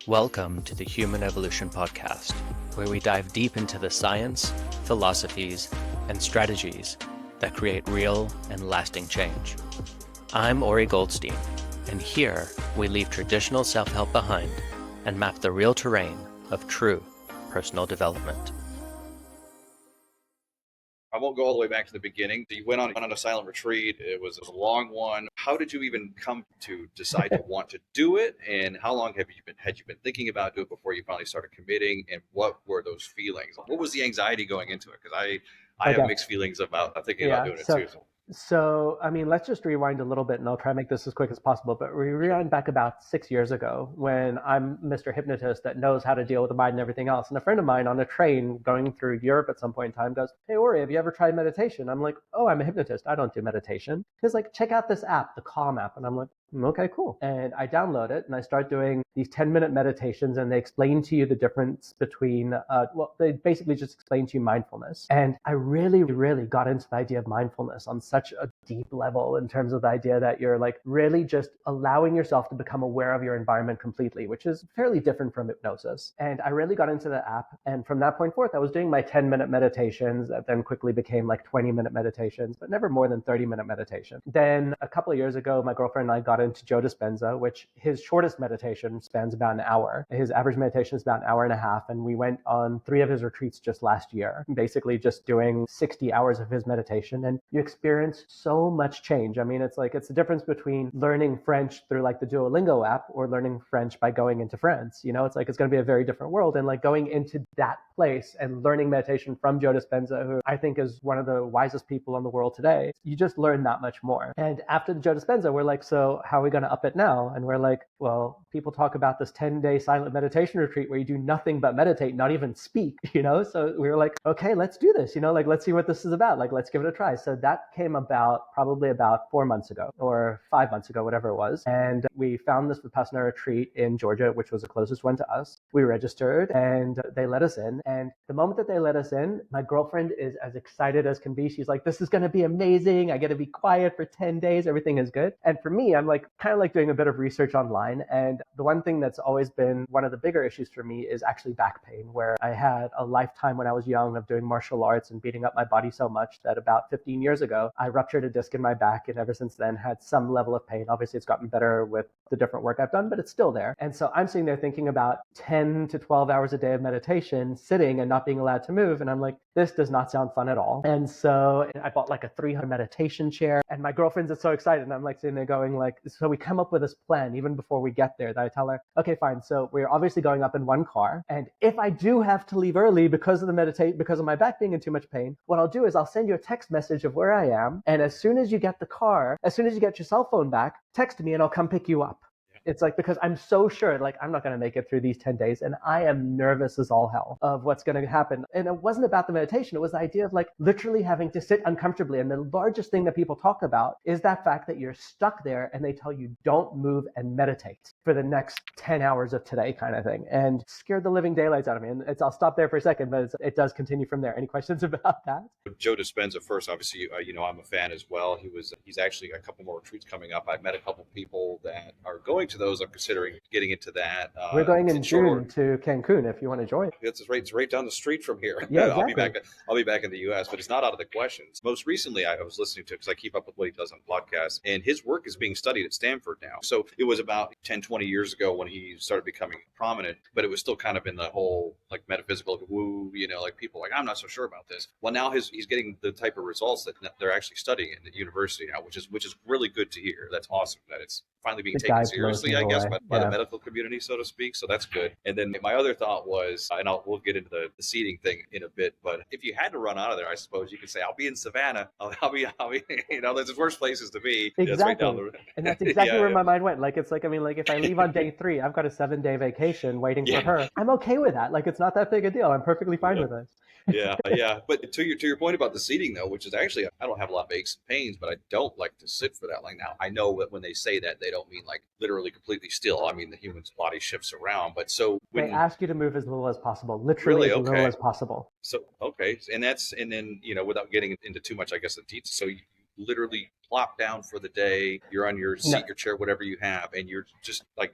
Welcome to the Human Evolution Podcast, where we dive deep into the science, philosophies, and strategies that create real and lasting change. I'm Ori Goldstein, and here we leave traditional self-help behind and map the real terrain of true personal development. I won't go all the way back to the beginning. You went on a silent retreat. It was a long one. How did you even come to decide to want to do it? And how long had you been thinking about doing it before you finally started committing? And what were those feelings? What was the anxiety going into it? Because I have mixed feelings about thinking about doing it too. So, let's just rewind a little bit, and I'll try to make this as quick as possible. But we rewind back about 6 years ago when I'm Mr. Hypnotist that knows how to deal with the mind and everything else. And a friend of mine on a train going through Europe at some point in time goes, "Hey, Ori, have you ever tried meditation?" I'm like, "Oh, I'm a hypnotist. I don't do meditation." He's like, "Check out this app, the Calm app." And I'm like, "Okay, cool." And I download it and I start doing these 10-minute meditations, and they explain to you the difference between, they basically just explain to you mindfulness. And I really, really got into the idea of mindfulness on such a deep level in terms of the idea that you're like really just allowing yourself to become aware of your environment completely, which is fairly different from hypnosis. And I really got into the app. And from that point forth, I was doing my 10-minute meditations that then quickly became like 20-minute meditations, but never more than 30-minute meditation. Then a couple of years ago, my girlfriend and I got into Joe Dispenza, which his shortest meditation spans about an hour. His average meditation is about an hour and a half. And we went on 3 of his retreats just last year, basically just doing 60 hours of his meditation. And you experience so much change. I mean, it's the difference between learning French through like the Duolingo app or learning French by going into France. You know, it's going to be a very different world. And like going into that place and learning meditation from Joe Dispenza, who I think is one of the wisest people in the world today, you just learn that much more. And after the Joe Dispenza, we're like, so how are we going to up it now? And we're like, well, people talk about this 10-day silent meditation retreat where you do nothing but meditate, not even speak, you know? So we were like, okay, let's do this, you know, like, let's see what this is about. Like, let's give it a try. So that came about probably about 4 months ago or 5 months ago, whatever it was. And we found this Vipassana retreat in Georgia, which was the closest one to us. We registered and they let us in. And the moment that they let us in, my girlfriend is as excited as can be. She's like, this is going to be amazing. I get to be quiet for 10 days. Everything is good. And for me, I'm like kind of like doing a bit of research online. And the one thing that's always been one of the bigger issues for me is actually back pain, where I had a lifetime when I was young of doing martial arts and beating up my body so much that about 15 years ago, I ruptured a disc in my back. And ever since then had some level of pain. Obviously, it's gotten better with the different work I've done, but it's still there. And so I'm sitting there thinking about 10 to 12 hours a day of meditation, sitting and not being allowed to move. And I'm like, this does not sound fun at all. And so I bought like a 300 meditation chair, and my girlfriend's so excited. And I'm like sitting there going like, so we come up with this plan even before we get there that I tell her, okay, fine. So we're obviously going up in one car. And if I do have to leave early because of my back being in too much pain, what I'll do is I'll send you a text message of where I am. And as soon as you get your cell phone back, text me and I'll come pick you up. It's like, because I'm so sure, like, I'm not going to make it through these 10 days. And I am nervous as all hell of what's going to happen. And it wasn't about the meditation. It was the idea of like literally having to sit uncomfortably. And the largest thing that people talk about is that fact that you're stuck there and they tell you don't move and meditate for the next 10 hours of today kind of thing. And scared the living daylights out of me. And I'll stop there for a second, but it does continue from there. Any questions about that? Joe Dispenza first, obviously, I'm a fan as well. He's actually got a couple more retreats coming up. I've met a couple people that are going to those. I'm considering getting into that. We're going in June to Cancun if you want to join. It's right down the street from here. Yeah, exactly. I'll be back in the U.S., but it's not out of the questions. Most recently, I was listening to, because I keep up with what he does on podcasts, and his work is being studied at Stanford now. So it was about 10, 20 years ago when he started becoming prominent, but it was still kind of in the whole like metaphysical woo, you know, like people like, I'm not so sure about this. Well, now he's getting the type of results that they're actually studying in the university now, which is really good to hear. That's awesome that it's finally being taken seriously, I guess, by the medical community, so to speak. So that's good. And then my other thought was, and we'll get into the seating thing in a bit, but if you had to run out of there, I suppose you could say, I'll be in Savannah. I'll be, you know, there's worse places to be. Exactly. Right down the... And that's exactly where my mind went. Like, it's like, I mean, like if I leave on day 3, I've got a 7-day vacation waiting for her. I'm okay with that. Like, it's not that big a deal. I'm perfectly fine with it. Yeah. But to your point about the seating, though, which is actually, I don't have a lot of aches and pains, but I don't like to sit for that long. Now, I know that when they say that, they don't mean like literally completely still. I mean, the human's body shifts around. But so they ask you to move as little as possible, literally as little as possible. So, okay. And then, you know, without getting into too much, I guess, the details. So you literally plop down for the day, you're on your No. seat, your chair, whatever you have, and you're just like,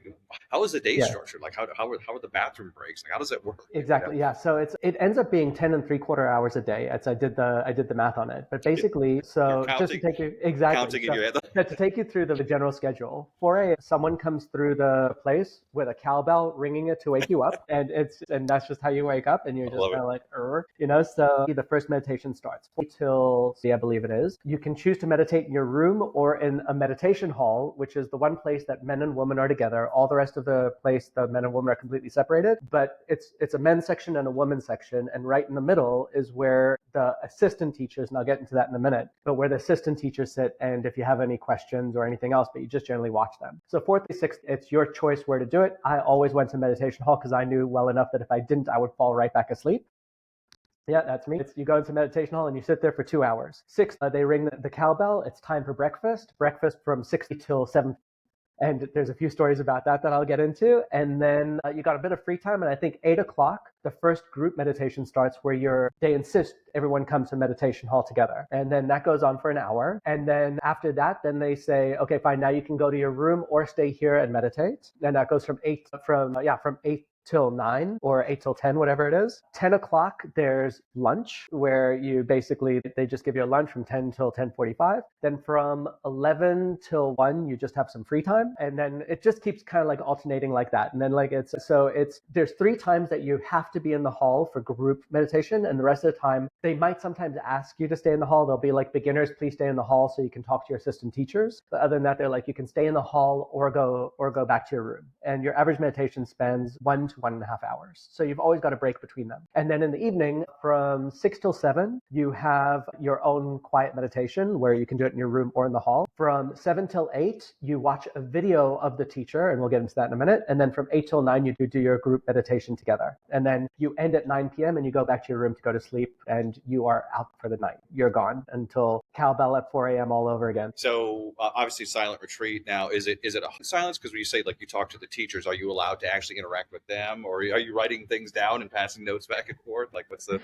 how is the day Yeah. structured? Like how are the bathroom breaks? Like how does that work? Exactly. Yeah. So it ends up being 10 and 3/4 hours a day. As I did the math on it. But basically, You're so just to take you exactly. counting in So your head. to take you through the general schedule, 4 a.m. someone comes through the place with a cowbell ringing it to wake you up, and that's just how you wake up, and you're I just love kind it. of like, So the first meditation starts till I believe it is. You can choose to meditate in your room or in a meditation hall, which is the one place that men and women are together. All the rest of the place, the men and women are completely separated, but it's a men's section and a women's section, and right in the middle is where the assistant teachers, and I'll get into that in a minute, but where the assistant teachers sit, and if you have any questions or anything else, but you just generally watch them. So 4th to 6th, it's your choice where to do it. I always went to meditation hall because I knew well enough that if I didn't, I would fall right back asleep. Yeah, that's me. You go into meditation hall and you sit there for 2 hours. 6th, they ring the cowbell. It's time for breakfast. Breakfast from 6 till 7. And there's a few stories about that I'll get into. And then you got a bit of free time. And I think 8 o'clock, the first group meditation starts where they insist everyone comes to meditation hall together. And then that goes on for an hour. And then after that, then they say, okay, fine, now you can go to your room or stay here and meditate. And that goes from 8 till 9 or 8 till 10, whatever it is. 10 o'clock, there's lunch where they just give you a lunch from 10 till 10:45. Then from 11 till 1, you just have some free time. And then it just keeps kind of like alternating like that. And then there's 3 times that you have to be in the hall for group meditation. And the rest of the time, they might sometimes ask you to stay in the hall. They'll be like, beginners, please stay in the hall so you can talk to your assistant teachers. But other than that, they're like, you can stay in the hall or go back to your room. And your average meditation spends 1 to 1.5 hours. So you've always got a break between them. And then in the evening, from 6 till 7, you have your own quiet meditation where you can do it in your room or in the hall. From 7 till 8, you watch a video of the teacher, and we'll get into that in a minute. And then from 8 till 9, you do your group meditation together. And then you end at 9 p.m. and you go back to your room to go to sleep, and you are out for the night. You're gone until cowbell at 4 a.m. all over again. So obviously silent retreat. Now, is it a silence? Because when you say like you talk to the teachers, are you allowed to actually interact with them, or are you writing things down and passing notes back and forth? Like what's the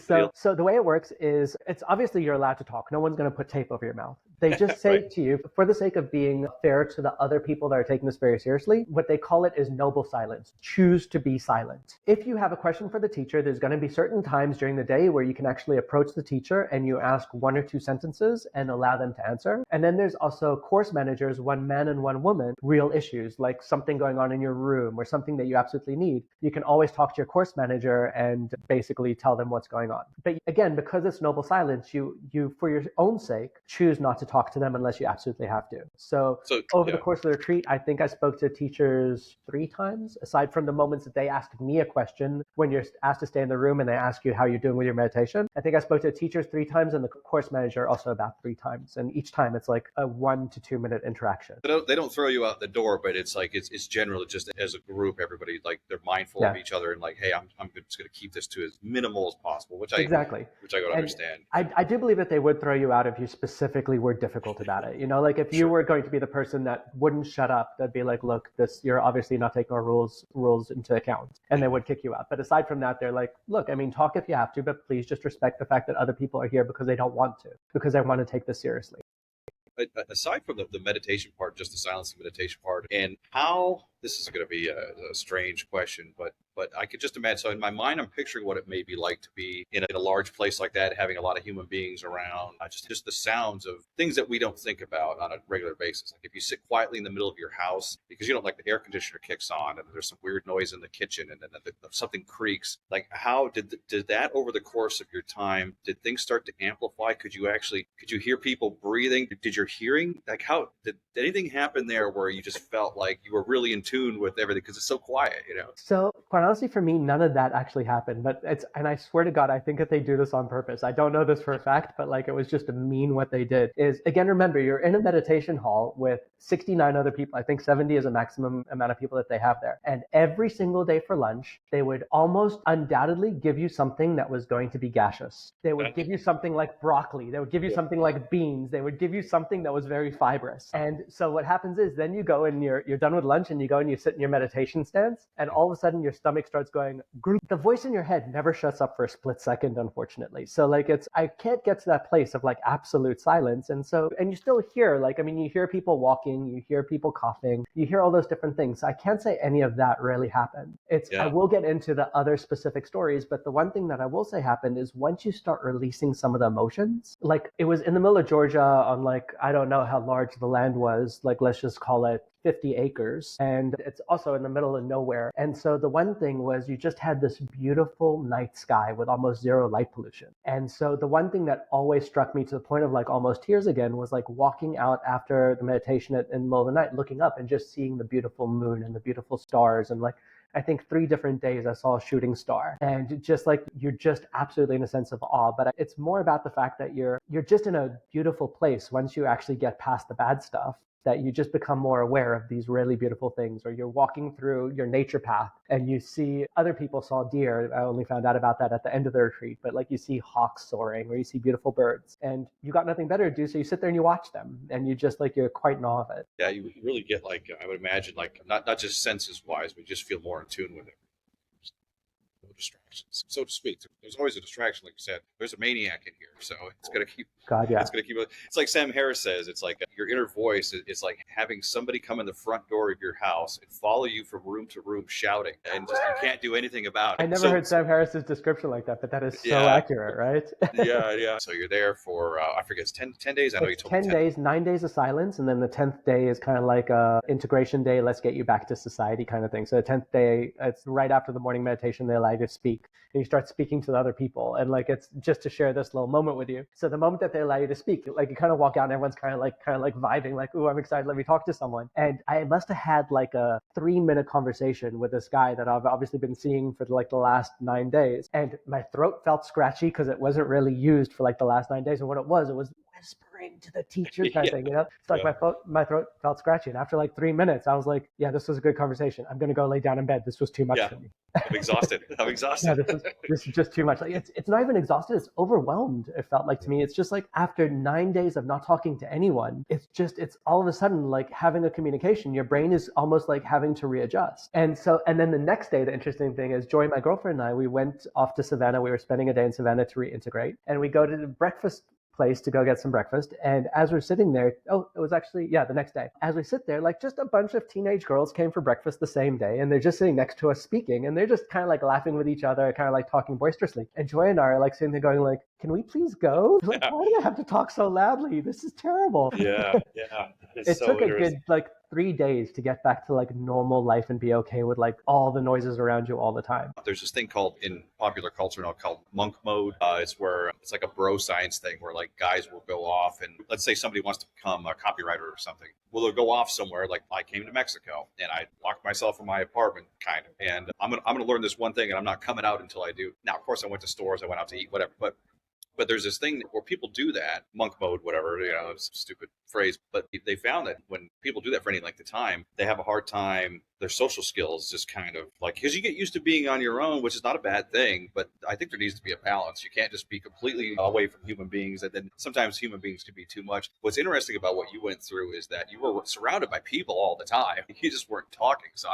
deal? So the way it works is it's obviously you're allowed to talk. No one's going to put tape over your mouth. They just say Right. to you, for the sake of being fair to the other people that are taking this very seriously, what they call it is noble silence. Choose to be silent. If you have a question for the teacher, there's going to be certain times during the day where you can actually approach the teacher and you ask 1 or 2 sentences and allow them to answer. And then there's also course managers, one man and one woman, real issues like something going on in your room or something that you absolutely need. You can always talk to your course manager and basically tell them what's going on. But again, because it's noble silence, you for your own sake choose not to talk to them unless you absolutely have to. So over the course of the retreat, I think I spoke to teachers 3 times, aside from the moments that they asked me a question when you're asked to stay in the room and they ask you how you're doing with your meditation. I think I spoke to teachers 3 times and the course manager also about 3 times. And each time it's like a 1 to 2 minute interaction. They don't throw you out the door, but it's like it's generally just as a group, everybody like they're mindful of each other and like, hey, I'm just going to keep this to as minimal as possible, which I got to understand. I do believe that they would throw you out if you specifically were difficult about it. Like if you were going to be the person that wouldn't shut up, they'd be like, look, you're obviously not taking our rules into account, and they would kick you out. But aside from that, they're like, look, I mean, talk if you have to, but please just respect the fact that other people are here because they don't want to, because they want to take this seriously. Aside from the meditation part, just the silence and meditation part, and how this is going to be a strange question, but I could just imagine. So in my mind, I'm picturing what it may be like to be in a large place like that, having a lot of human beings around, just the sounds of things that we don't think about on a regular basis. Like if you sit quietly in the middle of your house because you don't like the air conditioner kicks on and there's some weird noise in the kitchen and then something creaks. Like how did that over the course of your time, did things start to amplify? Could you hear people breathing? Did your hearing, like how did anything happen there where you just felt like you were really in tune with everything because it's so quiet, So quite honestly, for me, none of that actually happened. But and I swear to God, I think that they do this on purpose. I don't know this for a fact, but like it was just a mean what they did. Is again, remember, you're in a meditation hall with 69 other people. I think 70 is a maximum amount of people that they have there. And every single day for lunch, they would almost undoubtedly give you something that was going to be gaseous. They would give you something like broccoli. They would give you something like beans. They would give you something that was very fibrous. And so what happens is then you go and you're done with lunch and you go and you sit in your meditation stance and all of a sudden your stomach stomach starts going, the voice in your head never shuts up for a split second, unfortunately. So like I can't get to that place of like absolute silence. And you still hear, like, I mean, you hear people walking, you hear people coughing, you hear all those different things. I can't say any of that really happened. I will get into the other specific stories, but the one thing that I will say happened is once you start releasing some of the emotions, like it was in the middle of Georgia on like, I don't know how large the land was, like let's just call it 50 acres. And it's also in the middle of nowhere. And so the one thing was you just had this beautiful night sky with almost zero light pollution. And so the one thing that always struck me to the point of like almost tears again was like walking out after the meditation in the middle of the night, looking up and just seeing the beautiful moon and the beautiful stars. And like, I think 3 different days I saw a shooting star, and just like, you're just absolutely in a sense of awe. But it's more about the fact that you're just in a beautiful place once you actually get past the bad stuff, that you just become more aware of these really beautiful things. Or you're walking through your nature path and you see other people saw deer. I only found out about that at the end of the retreat, but like you see hawks soaring or you see beautiful birds and you got nothing better to do. So you sit there and you watch them and you just like, you're quite in awe of it. Yeah, you really get like, I would imagine like not just senses wise, but just feel more in tune with it. No distractions, so to speak. There's always a distraction, like you said. There's a maniac in here, so it's gonna keep. God, yeah. It's gonna keep. It's like Sam Harris says. It's like your inner voice. It's like having somebody come in the front door of your house and follow you from room to room, shouting, and just you can't do anything about it. I never heard Sam Harris's description like that, but that is so accurate, right? Yeah. So you're there for I forget, it's 10 days. I know you told me 10 days, 9 days of silence, and then the 10th day is kind of like a integration day. Let's get you back to society kind of thing. So the 10th day, it's right after the morning meditation. They allow you to speak, and you start speaking to the other people, and like it's just to share this little moment with you. So the moment that they allow you to speak, like you kind of walk out and everyone's kind of like vibing, like, "Ooh, I'm excited, let me talk to someone." And I must have had like a 3-minute conversation with this guy that I've obviously been seeing for like the last 9 days, and my throat felt scratchy because it wasn't really used for like the last 9 days. And what it was whispering to the teacher kind of thing, you know? It's like my throat felt scratchy, and after like 3 minutes I was like, yeah, this was a good conversation, I'm gonna go lay down in bed, this was too much for me. I'm exhausted. Yeah, this is just too much. Like it's not even exhausted, it's overwhelmed. It felt like to me, it's just like after 9 days of not talking to anyone, it's all of a sudden like having a communication, your brain is almost like having to readjust. And then the next day, the interesting thing is Joy, my girlfriend, and I, we went off to Savannah. We were spending a day in Savannah to reintegrate, and we go to the breakfast place to go get some breakfast. And as we're sitting there, it was actually, the next day. As we sit there, like just a bunch of teenage girls came for breakfast the same day, and they're just sitting next to us speaking, and they're just kind of like laughing with each other, kind of like talking boisterously. And Joy and I are like sitting there going like, can we please go? Like, why do I have to talk so loudly? This is terrible. Yeah. It took a good like 3 days to get back to like normal life and be okay with like all the noises around you all the time. There's this thing called in popular culture now called monk mode. It's where it's like a bro science thing where like guys will go off, and let's say somebody wants to become a copywriter or something. Well, they'll go off somewhere. Like I came to Mexico and I locked myself in my apartment kind of, and I'm gonna learn this one thing, and I'm not coming out until I do. Now, of course, I went to stores, I went out to eat, whatever, but there's this thing where people do that, monk mode, whatever, it's a stupid phrase, but they found that when people do that for any length of time, they have a hard time, their social skills just kind of like, because you get used to being on your own, which is not a bad thing, but I think there needs to be a balance. You can't just be completely away from human beings, and then sometimes human beings can be too much. What's interesting about what you went through is that you were surrounded by people all the time. You just weren't talking. So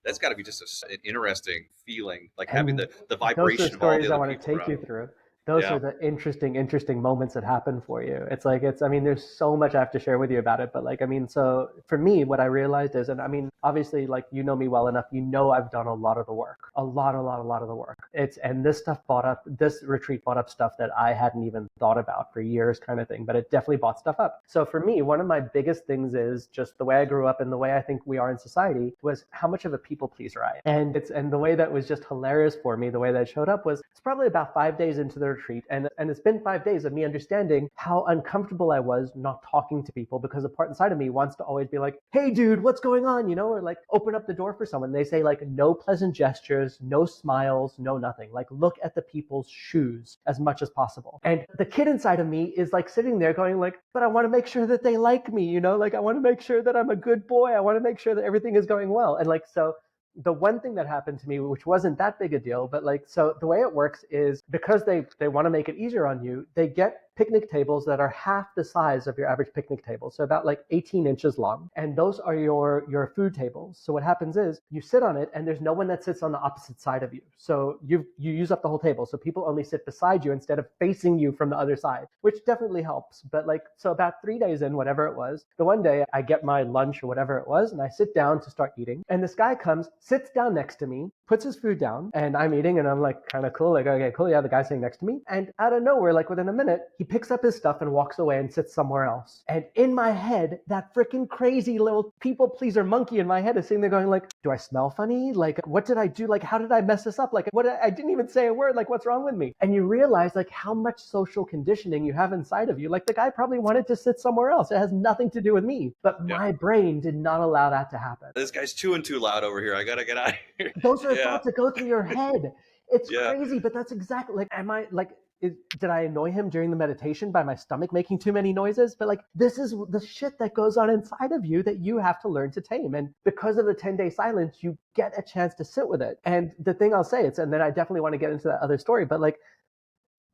that's got to be just an interesting feeling, like having the vibration of all the other people around. Those are stories I want to take you through. Those are the interesting moments that happen for you. It's like, there's so much I have to share with you about it. But like, so for me, what I realized is, and obviously, like, you know me well enough, I've done a lot of the work, a lot of the work. And this retreat brought up stuff that I hadn't even thought about for years kind of thing, but it definitely brought stuff up. So for me, one of my biggest things is just the way I grew up and the way I think we are in society was how much of a people pleaser I am. And the way that was just hilarious for me, the way that it showed up was, it's probably about 5 days into the retreat, and it's been 5 days of me understanding how uncomfortable I was not talking to people, because a part inside of me wants to always be like, hey dude, what's going on, or like open up the door for someone. They say like no pleasant gestures, no smiles, no nothing, like look at the people's shoes as much as possible. And the kid inside of me is like sitting there going like, but I want to make sure that they like me, like I want to make sure that I'm a good boy, I want to make sure that everything is going well. And like, so the one thing that happened to me, which wasn't that big a deal, but like, so the way it works is because they want to make it easier on you, they get picnic tables that are half the size of your average picnic table, so about like 18 inches long. And those are your food tables. So what happens is you sit on it and there's no one that sits on the opposite side of you. So you use up the whole table. So people only sit beside you instead of facing you from the other side, which definitely helps. But like, so about 3 days in, whatever it was, the one day I get my lunch or whatever it was, and I sit down to start eating. And this guy comes, sits down next to me, puts his food down, and I'm eating, and I'm like, kind of cool. Like, okay, cool. Yeah, the guy's sitting next to me. And out of nowhere, like within a minute, he picks up his stuff and walks away and sits somewhere else. And in my head, that freaking crazy little people pleaser monkey in my head is sitting there going like, do I smell funny? Like, what did I do? Like, how did I mess this up? Like, I didn't even say a word. Like, what's wrong with me? And you realize like how much social conditioning you have inside of you. Like the guy probably wanted to sit somewhere else. It has nothing to do with me, but my brain did not allow that to happen. This guy's chewing too loud over here. I gotta get out of here. Those are thoughts that go through your head. It's crazy, but that's exactly like, did I annoy him during the meditation by my stomach making too many noises? But like, this is the shit that goes on inside of you that you have to learn to tame. And because of the 10-day silence, you get a chance to sit with it. And the thing I'll say, and then I definitely want to get into that other story, but like,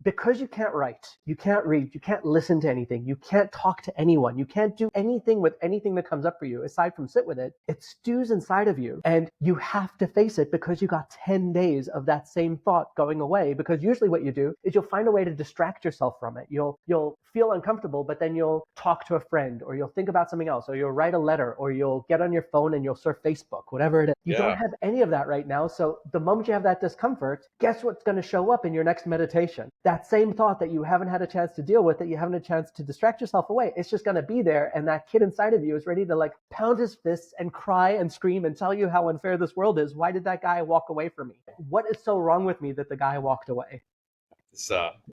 because you can't write, you can't read, you can't listen to anything, you can't talk to anyone, you can't do anything with anything that comes up for you aside from sit with it, it stews inside of you. And you have to face it because you got 10 days of that same thought going away. Because usually what you do is you'll find a way to distract yourself from it. You'll feel uncomfortable, but then you'll talk to a friend, or you'll think about something else, or you'll write a letter, or you'll get on your phone and you'll surf Facebook, whatever it is. You don't have any of that right now. So the moment you have that discomfort, guess what's going to show up in your next meditation? That same thought that you haven't had a chance to deal with, that you haven't had a chance to distract yourself away, it's just going to be there. And that kid inside of you is ready to like pound his fists and cry and scream and tell you how unfair this world is. Why did that guy walk away from me? What is so wrong with me that the guy walked away?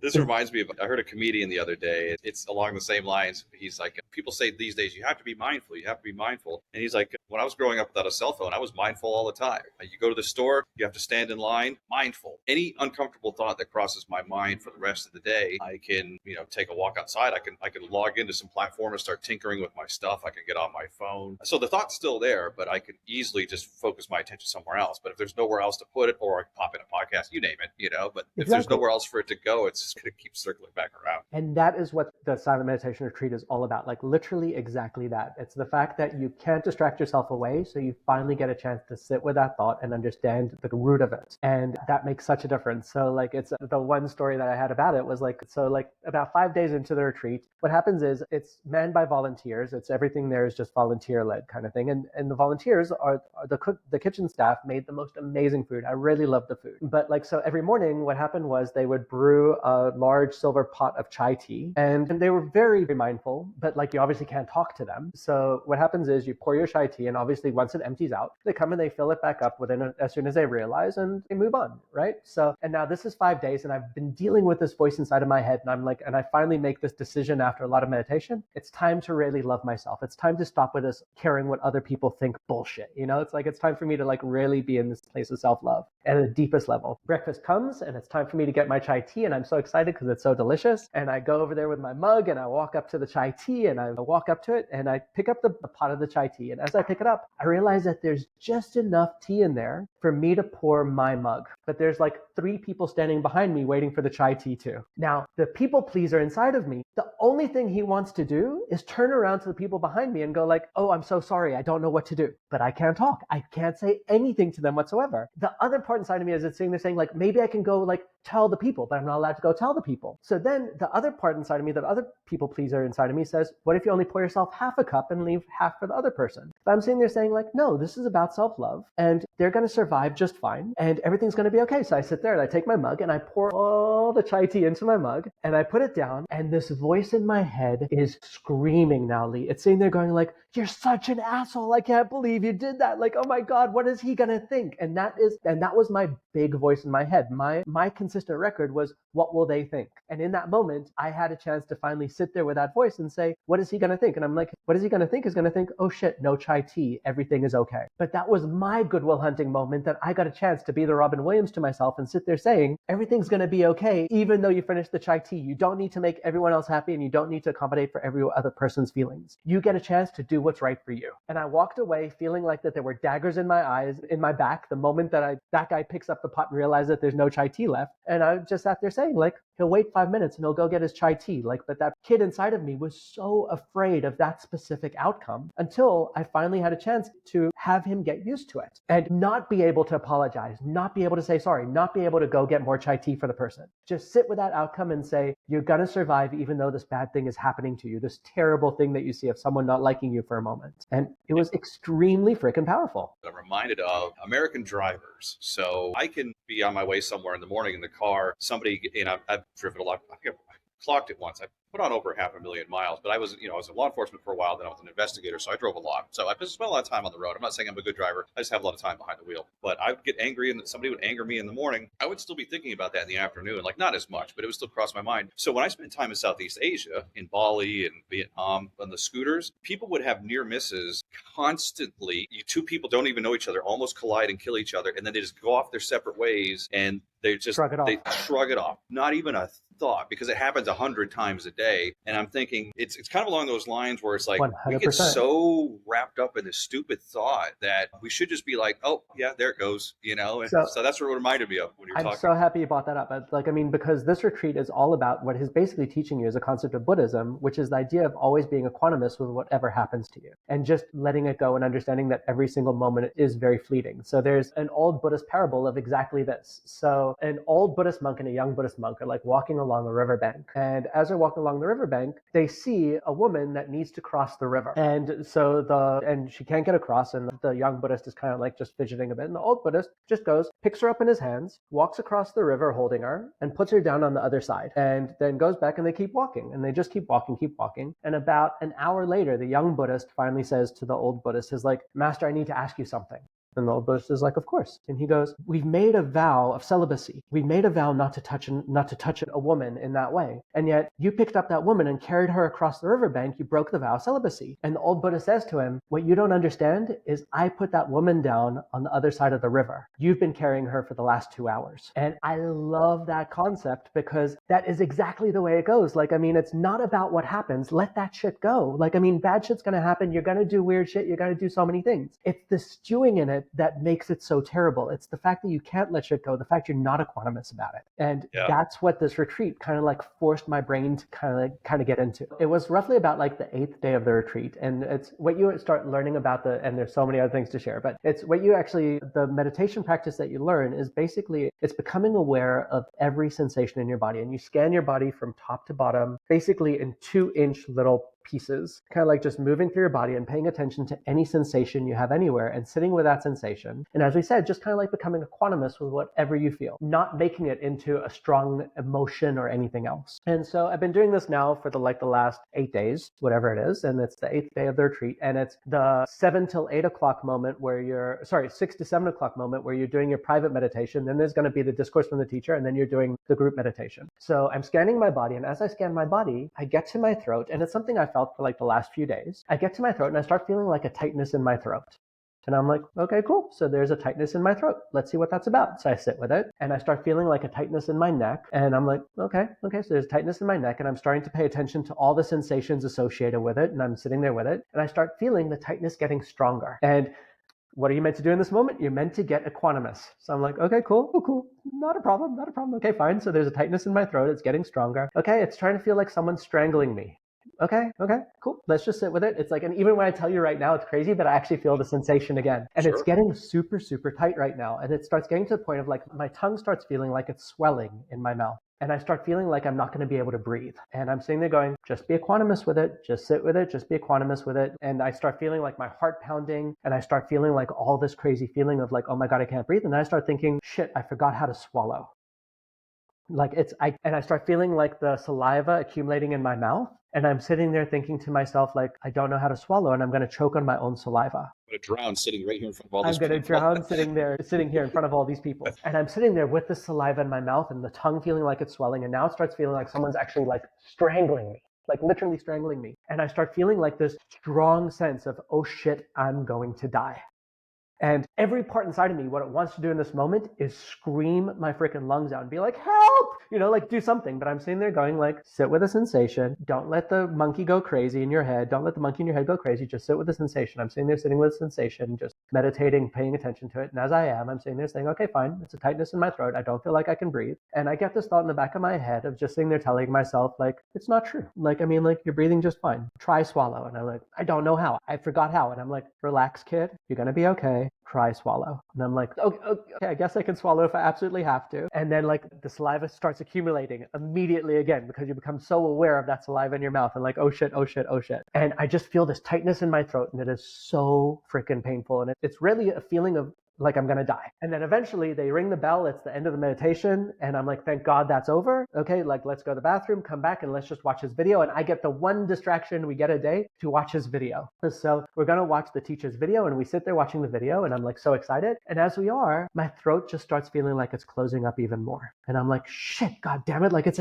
This reminds me of, I heard a comedian the other day. It's along the same lines. He's like, people say these days, you have to be mindful. You have to be mindful. And he's like, when I was growing up without a cell phone, I was mindful all the time. You go to the store, you have to stand in line, mindful. Any uncomfortable thought that crosses my mind for the rest of the day, I can, take a walk outside. I can log into some platform and start tinkering with my stuff. I can get on my phone. So the thought's still there, but I can easily just focus my attention somewhere else. But if there's nowhere else to put it, or I can pop in a podcast, you name it, but if there's nowhere else for it to go, it's just going to keep circling back around. And that is what the silent meditation retreat is all about. Like literally exactly that. It's the fact that you can't distract yourself away. So you finally get a chance to sit with that thought and understand the root of it. And that makes such a difference. So like, it's the one story that I had about it was like, so like about 5 days into the retreat, what happens is it's manned by volunteers. It's everything there is just volunteer led kind of thing. And the volunteers are the kitchen staff made the most amazing food. I really love the food. But like, so every morning what happened was they would brew a large silver pot of chai tea, and they were very, very mindful, but like you obviously can't talk to them. So what happens is you pour your chai tea, and obviously once it empties out, they come and they fill it back up as soon as they realize, and they move on, right? So, and now this is 5 days, and I've been dealing with this voice inside of my head, and I'm like, and I finally make this decision after a lot of meditation. It's time to really love myself. It's time to stop with this caring what other people think bullshit. It's like, it's time for me to like really be in this place of self-love at the deepest level. Breakfast comes, and it's time for me to get my chai tea, and I'm so excited because it's so delicious. And I go over there with my mug, and I walk up to the chai tea, and I walk up to it, and I pick up the pot of the chai tea. And as I pick it up, I realize that there's just enough tea in there for me to pour my mug. But there's like 3 people standing behind me waiting for the chai tea too. Now, the people pleaser inside of me, the only thing he wants to do is turn around to the people behind me and go like, oh, I'm so sorry. I don't know what to do. But I can't talk. I can't say anything to them whatsoever. The other part inside of me is it's sitting there saying like, maybe I can go like tell the people, but I'm not allowed to go tell the people. So then the other part inside of me, the other people pleaser inside of me says, what if you only pour yourself half a cup and leave half for the other person? But I'm sitting there saying like, no, this is about self-love, and they're going to survive just fine, and everything's going to be okay. So I sit there and I take my mug and I pour all the chai tea into my mug, and I put it down, and this voice in my head is screaming now, Lee. It's sitting there going like, you're such an asshole. I can't believe you did that. Like, oh my God, what is he going to think? And that was my big voice in my head. My consistent record was, what will they think? And in that moment, I had a chance to finally sit there with that voice and say, what is he going to think? And I'm like, what is he going to think? He's going to think, oh shit, no chai chai tea, everything is okay. But that was my Goodwill Hunting moment, that I got a chance to be the Robin Williams to myself and sit there saying, everything's going to be okay, even though you finished the chai tea. You don't need to make everyone else happy, and you don't need to accommodate for every other person's feelings. You get a chance to do what's right for you. And I walked away feeling like that there were daggers in my eyes, in my back, the moment that that guy picks up the pot and realizes that there's no chai tea left. And I just sat there saying, like, he'll wait 5 minutes and he'll go get his chai tea. Like, but that kid inside of me was so afraid of that specific outcome until I finally had a chance to have him get used to it and not be able to apologize, not be able to say sorry, not be able to go get more chai tea for the person. Just sit with that outcome and say, you're going to survive even though this bad thing is happening to you, this terrible thing that you see of someone not liking you for a moment. And it was extremely freaking powerful. I'm reminded of American drivers. So I can be on my way somewhere in the morning in the car. Somebody, I've driven a lot. I clocked it once. I put on over 500,000 miles, but I was in law enforcement for a while. Then I was an investigator, so I drove a lot. So I spent a lot of time on the road. I'm not saying I'm a good driver. I just have a lot of time behind the wheel. But I would get angry, and somebody would anger me in the morning. I would still be thinking about that in the afternoon, like not as much, but it would still cross my mind. So when I spent time in Southeast Asia, in Bali and Vietnam, on the scooters, people would have near misses constantly. Two people don't even know each other, almost collide and kill each other, and then they just go off their separate ways, and they shrug it off. Not even a thought, because it happens 100 times a day. And I'm thinking it's kind of along those lines where it's like 100%. We get so wrapped up in this stupid thought that we should just be like, oh yeah, there it goes, And so that's what it reminded me of when you're talking. I'm so happy you brought that up. Because this retreat is all about what he's basically teaching you is a concept of Buddhism, which is the idea of always being equanimous with whatever happens to you and just letting it go and understanding that every single moment is very fleeting. So there's an old Buddhist parable of exactly this. So an old Buddhist monk and a young Buddhist monk are like walking along a riverbank. And as they're walking along the riverbank, they see a woman that needs to cross the river. And she can't get across. And the young Buddhist is kind of like just fidgeting a bit. And the old Buddhist just goes, picks her up in his hands, walks across the river holding her, and puts her down on the other side. And then goes back and they keep walking. And they just keep walking. And about an hour later, the young Buddhist finally says to the old Buddhist, is like, Master, I need to ask you something. And the old Buddhist is like, of course. And he goes, we've made a vow of celibacy. We've made a vow not to touch a woman in that way. And yet you picked up that woman and carried her across the riverbank. You broke the vow of celibacy. And the old Buddha says to him, what you don't understand is I put that woman down on the other side of the river. You've been carrying her for the last 2 hours. And I love that concept because that is exactly the way it goes. It's not about what happens. Let that shit go. Bad shit's going to happen. You're going to do weird shit. You're going to do so many things. It's the stewing in it that makes it so terrible. It's the fact that you can't let shit go, the fact you're not equanimous about it. And that's what this retreat kind of like forced my brain to kind of get into. It was roughly about like the 8th day of the retreat. And it's what you start learning about and there's so many other things to share, but it's what you actually, the meditation practice that you learn is basically, it's becoming aware of every sensation in your body. And you scan your body from top to bottom, basically in 2-inch little pieces, kind of like just moving through your body and paying attention to any sensation you have anywhere and sitting with that sensation. And as we said, just kind of like becoming equanimous with whatever you feel, not making it into a strong emotion or anything else. And so I've been doing this now for the last 8 days, whatever it is. And it's the 8th day of the retreat. And it's the 7 till 8 o'clock moment 6 to 7 o'clock moment where you're doing your private meditation. Then there's going to be the discourse from the teacher, and then you're doing the group meditation. So I'm scanning my body. And as I scan my body, I get to my throat, and it's something I felt for like the last few days. I get to my throat and I start feeling like a tightness in my throat. And I'm like, okay, cool. So there's a tightness in my throat. Let's see what that's about. So I sit with it and I start feeling like a tightness in my neck. And I'm like, okay. So there's tightness in my neck and I'm starting to pay attention to all the sensations associated with it. And I'm sitting there with it and I start feeling the tightness getting stronger. And what are you meant to do in this moment? You're meant to get equanimous. So I'm like, okay, cool. Not a problem. Okay, fine. So there's a tightness in my throat. It's getting stronger. Okay, it's trying to feel like someone's strangling me. Okay, cool. Let's just sit with it. It's like, and even when I tell you right now, it's crazy, but I actually feel the sensation again. And It's getting super, super tight right now. And it starts getting to the point of like, my tongue starts feeling like it's swelling in my mouth. And I start feeling like I'm not going to be able to breathe. And I'm sitting there going, just be equanimous with it. Just sit with it. Just be equanimous with it. And I start feeling like my heart pounding. And I start feeling like all this crazy feeling of like, oh my God, I can't breathe. And then I start thinking, shit, I forgot how to swallow. And I start feeling like the saliva accumulating in my mouth. And I'm sitting there thinking to myself, like, I don't know how to swallow and I'm going to choke on my own saliva. I'm going to drown sitting right here in front of all these people. I'm going to drown sitting here in front of all these people. And I'm sitting there with the saliva in my mouth and the tongue feeling like it's swelling. And now it starts feeling like someone's actually like strangling me. like literally strangling me. And I start feeling like this strong sense of, oh shit, I'm going to die. And every part inside of me, what it wants to do in this moment is scream my freaking lungs out and be like, help, like do something. But I'm sitting there going like, sit with the sensation. Don't let the monkey go crazy in your head. Don't let the monkey in your head go crazy. Just sit with the sensation. I'm sitting there sitting with the sensation, just meditating, paying attention to it. And as I am, I'm sitting there saying, okay, fine. It's a tightness in my throat. I don't feel like I can breathe. And I get this thought in the back of my head of just sitting there telling myself like, it's not true. Like, you're breathing just fine. Try swallow. And I'm like, I don't know how. I forgot how. And I'm like, relax, kid. You're going to be okay. Try swallow. And I'm like, okay, I guess I can swallow if I absolutely have to. And then like the saliva starts accumulating immediately again because you become so aware of that saliva in your mouth and like, oh shit, oh shit, oh shit. And I just feel this tightness in my throat and it is so freaking painful. And it's really a feeling of like I'm going to die. And then eventually they ring the bell. It's the end of the meditation. And I'm like, thank God that's over. Okay, like let's go to the bathroom, come back and let's just watch his video. And I get the one distraction we get a day to watch his video. So we're going to watch the teacher's video and we sit there watching the video and I'm like so excited. And as we are, my throat just starts feeling like it's closing up even more. And I'm like, shit, God damn it. Like it's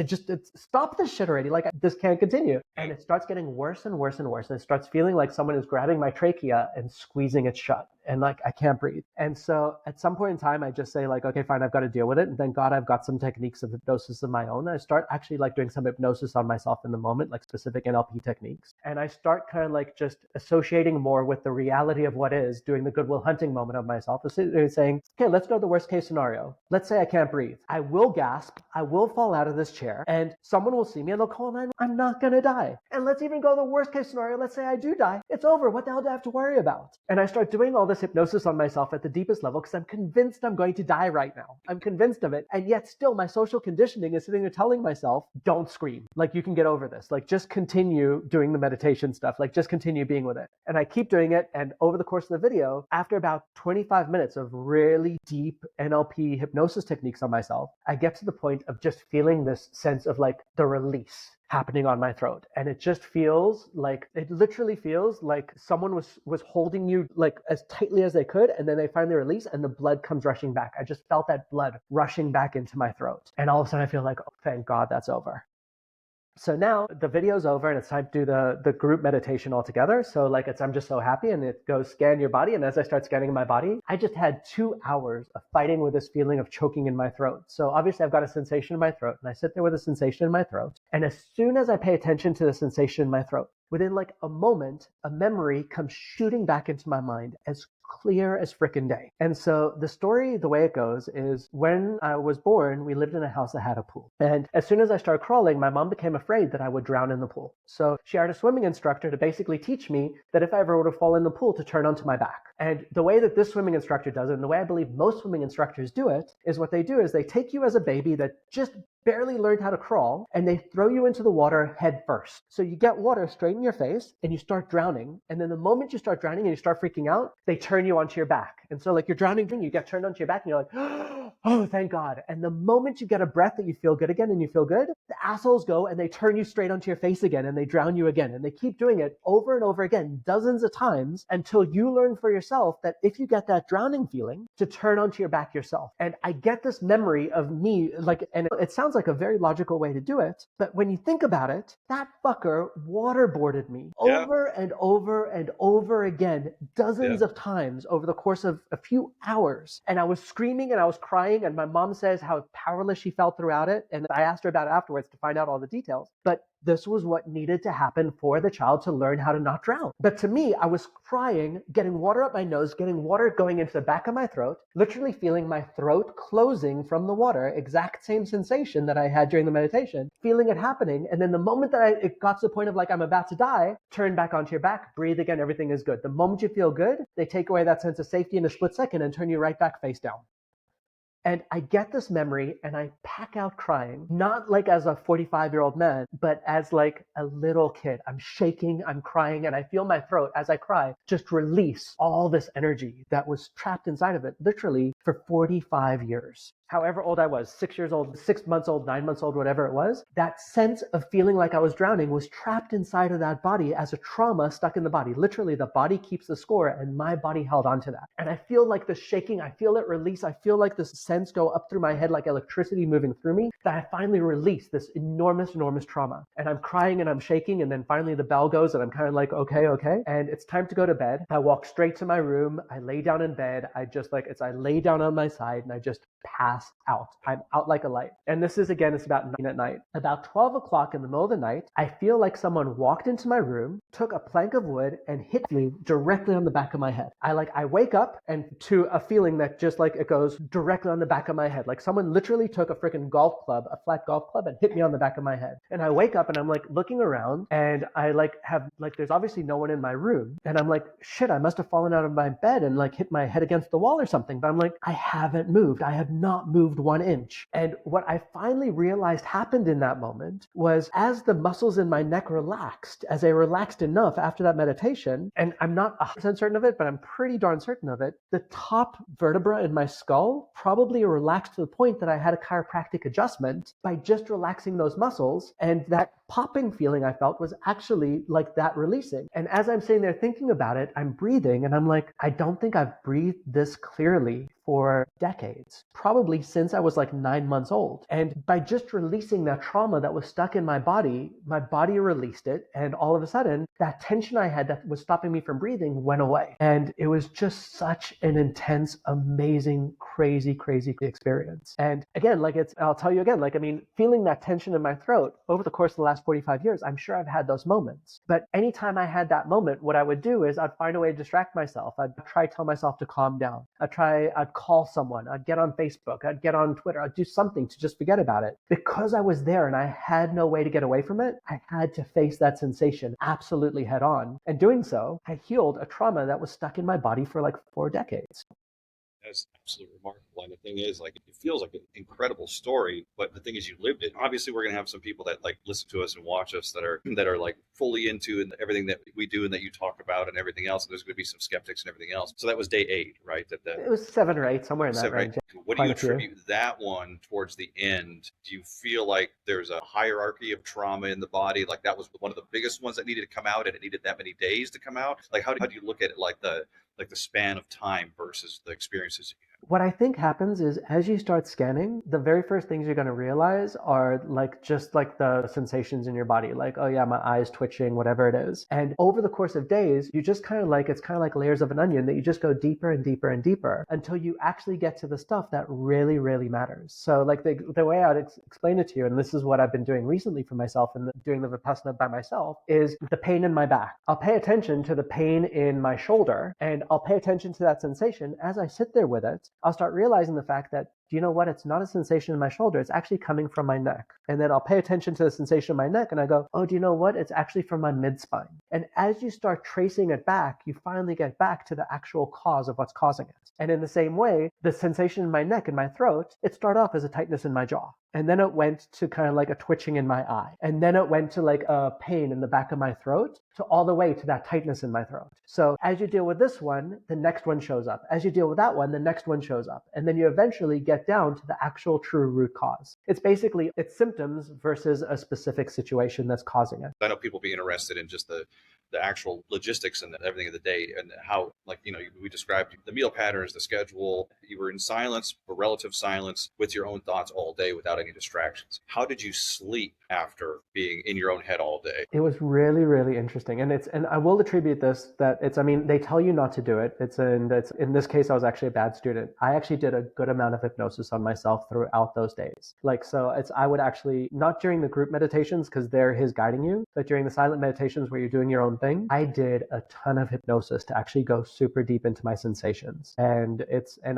stop this shit already. Like this can't continue. And it starts getting worse and worse and worse. And it starts feeling like someone is grabbing my trachea and squeezing it shut. And like, I can't breathe. And so at some point in time, I just say like, okay, fine, I've got to deal with it. And thank God I've got some techniques of hypnosis of my own. I start actually like doing some hypnosis on myself in the moment, like specific NLP techniques. And I start kind of like just associating more with the reality of what is, doing the Goodwill Hunting moment of myself, saying, okay, let's go to the worst case scenario. Let's say I can't breathe. I will gasp. I will fall out of this chair and someone will see me and they'll call 911. I'm not going to die. And let's even go to the worst case scenario. Let's say I do die. It's over. What the hell do I have to worry about? And I start doing all this hypnosis on myself at the deepest level because I'm convinced I'm going to die right now. I'm convinced of it. And yet still my social conditioning is sitting there telling myself, don't scream. Like you can get over this. Like just continue doing the meditation stuff. Like just continue being with it. And I keep doing it. And over the course of the video, after about 25 minutes of really deep NLP hypnosis techniques on myself, I get to the point of just feeling this sense of like the release happening on my throat. And it literally feels like someone was holding you like as tightly as they could. And then they finally release and the blood comes rushing back. I just felt that blood rushing back into my throat. And all of a sudden I feel like, oh, thank God that's over. So now the video's over and it's time to do the group meditation all together. So like I'm just so happy and it goes scan your body. And as I start scanning my body, I just had 2 hours of fighting with this feeling of choking in my throat. So obviously I've got a sensation in my throat and I sit there with a sensation in my throat. And as soon as I pay attention to the sensation in my throat, within like a moment, a memory comes shooting back into my mind as clear as frickin' day. And so the story, the way it goes is when I was born, we lived in a house that had a pool. And as soon as I started crawling, my mom became afraid that I would drown in the pool. So she hired a swimming instructor to basically teach me that if I ever were to fall in the pool to turn onto my back. And the way that this swimming instructor does it, and the way I believe most swimming instructors do it, is what they do is they take you as a baby that just barely learned how to crawl and they throw you into the water head first. So you get water straight in your face and you start drowning. And then the moment you start drowning and you start freaking out, they turn you onto your back. And so like you're drowning, you get turned onto your back and you're like, oh, thank God. And the moment you get a breath that you feel good again and you feel good, the assholes go and they turn you straight onto your face again and they drown you again. And they keep doing it over and over again, dozens of times until you learn for yourself that if you get that drowning feeling, to turn onto your back yourself. And I get this memory of me, like, and it sounds like a very logical way to do it. But when you think about it, that fucker waterboarded me over and over and over again, dozens of times over the course of a few hours. And I was screaming and I was crying. And my mom says how powerless she felt throughout it. And I asked her about it afterwards to find out all the details. But this was what needed to happen for the child to learn how to not drown. But to me, I was crying, getting water up my nose, getting water going into the back of my throat, literally feeling my throat closing from the water, exact same sensation that I had during the meditation, feeling it happening. And then the moment that it got to the point of like, I'm about to die, turn back onto your back, breathe again, everything is good. The moment you feel good, they take away that sense of safety in a split second and turn you right back face down. And I get this memory and I pack out crying, not like as a 45-year-old man, but as like a little kid. I'm shaking, I'm crying, and I feel my throat as I cry just release all this energy that was trapped inside of it, literally for 45 years. However old I was, 6 years old, 6 months old, 9 months old, whatever it was, that sense of feeling like I was drowning was trapped inside of that body as a trauma stuck in the body. Literally, the body keeps the score and my body held on to that. And I feel like the shaking, I feel it release, I feel like this sense sense go up through my head like electricity moving through me, that I finally release this enormous, enormous trauma. And I'm crying and I'm shaking, and then finally the bell goes and I'm kind of like, okay. And it's time to go to bed. I walk straight to my room. I lay down in bed. I lay down on my side and I just pass out. I'm out like a light. And this is, again, it's about 9 at night. About 12 o'clock in the middle of the night, I feel like someone walked into my room, took a plank of wood and hit me directly on the back of my head. I wake up and to a feeling that just like it goes directly on the back of my head. Like someone literally took a freaking golf club, a flat golf club, and hit me on the back of my head. And I wake up and I'm like looking around and I there's obviously no one in my room. And I'm like, shit, I must have fallen out of my bed and like hit my head against the wall or something. But I'm like, I haven't moved. I have not moved 1 inch. And what I finally realized happened in that moment was as the muscles in my neck relaxed, as they relaxed enough after that meditation, and I'm not 100% certain of it, but I'm pretty darn certain of it, the top vertebra in my skull probably relaxed to the point that I had a chiropractic adjustment by just relaxing those muscles. And that popping feeling I felt was actually like that releasing. And as I'm sitting there thinking about it, I'm breathing and I'm like, I don't think I've breathed this clearly for decades, probably since I was like 9 months old. And by just releasing that trauma that was stuck in my body released it. And all of a sudden, that tension I had that was stopping me from breathing went away. And it was just such an intense, amazing, crazy experience. And again, I'll tell you again, feeling that tension in my throat over the course of the last 45 years, I'm sure I've had those moments. But anytime I had that moment, what I would do is I'd find a way to distract myself. I'd try to tell myself to calm down. I'd call someone. I'd get on Facebook. I'd get on Twitter. I'd do something to just forget about it. Because I was there and I had no way to get away from it, I had to face that sensation absolutely head on. And doing so, I healed a trauma that was stuck in my body for like 4 decades. That's absolutely remarkable. And the thing is, like, it feels like an incredible story, but the thing is, you lived it. Obviously, we're going to have some people that like listen to us and watch us that are like fully into and everything that we do and that you talk about and everything else. And there's going to be some skeptics and everything else. So that was day 8, right? It was 7 or 8, somewhere in that range. What do you attribute that one towards the end? Do you feel like there's a hierarchy of trauma in the body? Like that was one of the biggest ones that needed to come out and it needed that many days to come out? Like how do you look at it, like the span of time versus the experiences you have? What I think happens is as you start scanning, the very first things you're going to realize are just the sensations in your body, like, oh yeah, my eyes twitching, whatever it is. And over the course of days, you just it's kind of like layers of an onion that you just go deeper and deeper and deeper until you actually get to the stuff that really, really matters. So like the way I'd explain it to you, and this is what I've been doing recently for myself and doing the Vipassana by myself, is the pain in my back. I'll pay attention to the pain in my shoulder and I'll pay attention to that sensation. As I sit there with it, I'll start realizing the fact that, do you know what? It's not a sensation in my shoulder. It's actually coming from my neck. And then I'll pay attention to the sensation in my neck and I go, oh, do you know what? It's actually from my mid-spine. And as you start tracing it back, you finally get back to the actual cause of what's causing it. And in the same way, the sensation in my neck and my throat, it started off as a tightness in my jaw. And then it went to kind of like a twitching in my eye. And then it went to like a pain in the back of my throat, to all the way to that tightness in my throat. So as you deal with this one, the next one shows up. As you deal with that one, the next one shows up. And then you eventually get down to the actual true root cause. It's symptoms versus a specific situation that's causing it. I know people be interested in just the actual logistics and everything of the day and how, we described the meal patterns, the schedule. You were in silence or relative silence with your own thoughts all day without any distractions. How did you sleep after being in your own head all day? It was really, really interesting. And I will attribute this they tell you not to do it. In this case, I was actually a bad student. I actually did a good amount of hypnosis on myself throughout those days. I would actually, not during the group meditations because they're his guiding you, but during the silent meditations where you're doing your own thing, I did a ton of hypnosis to actually go super deep into my sensations. And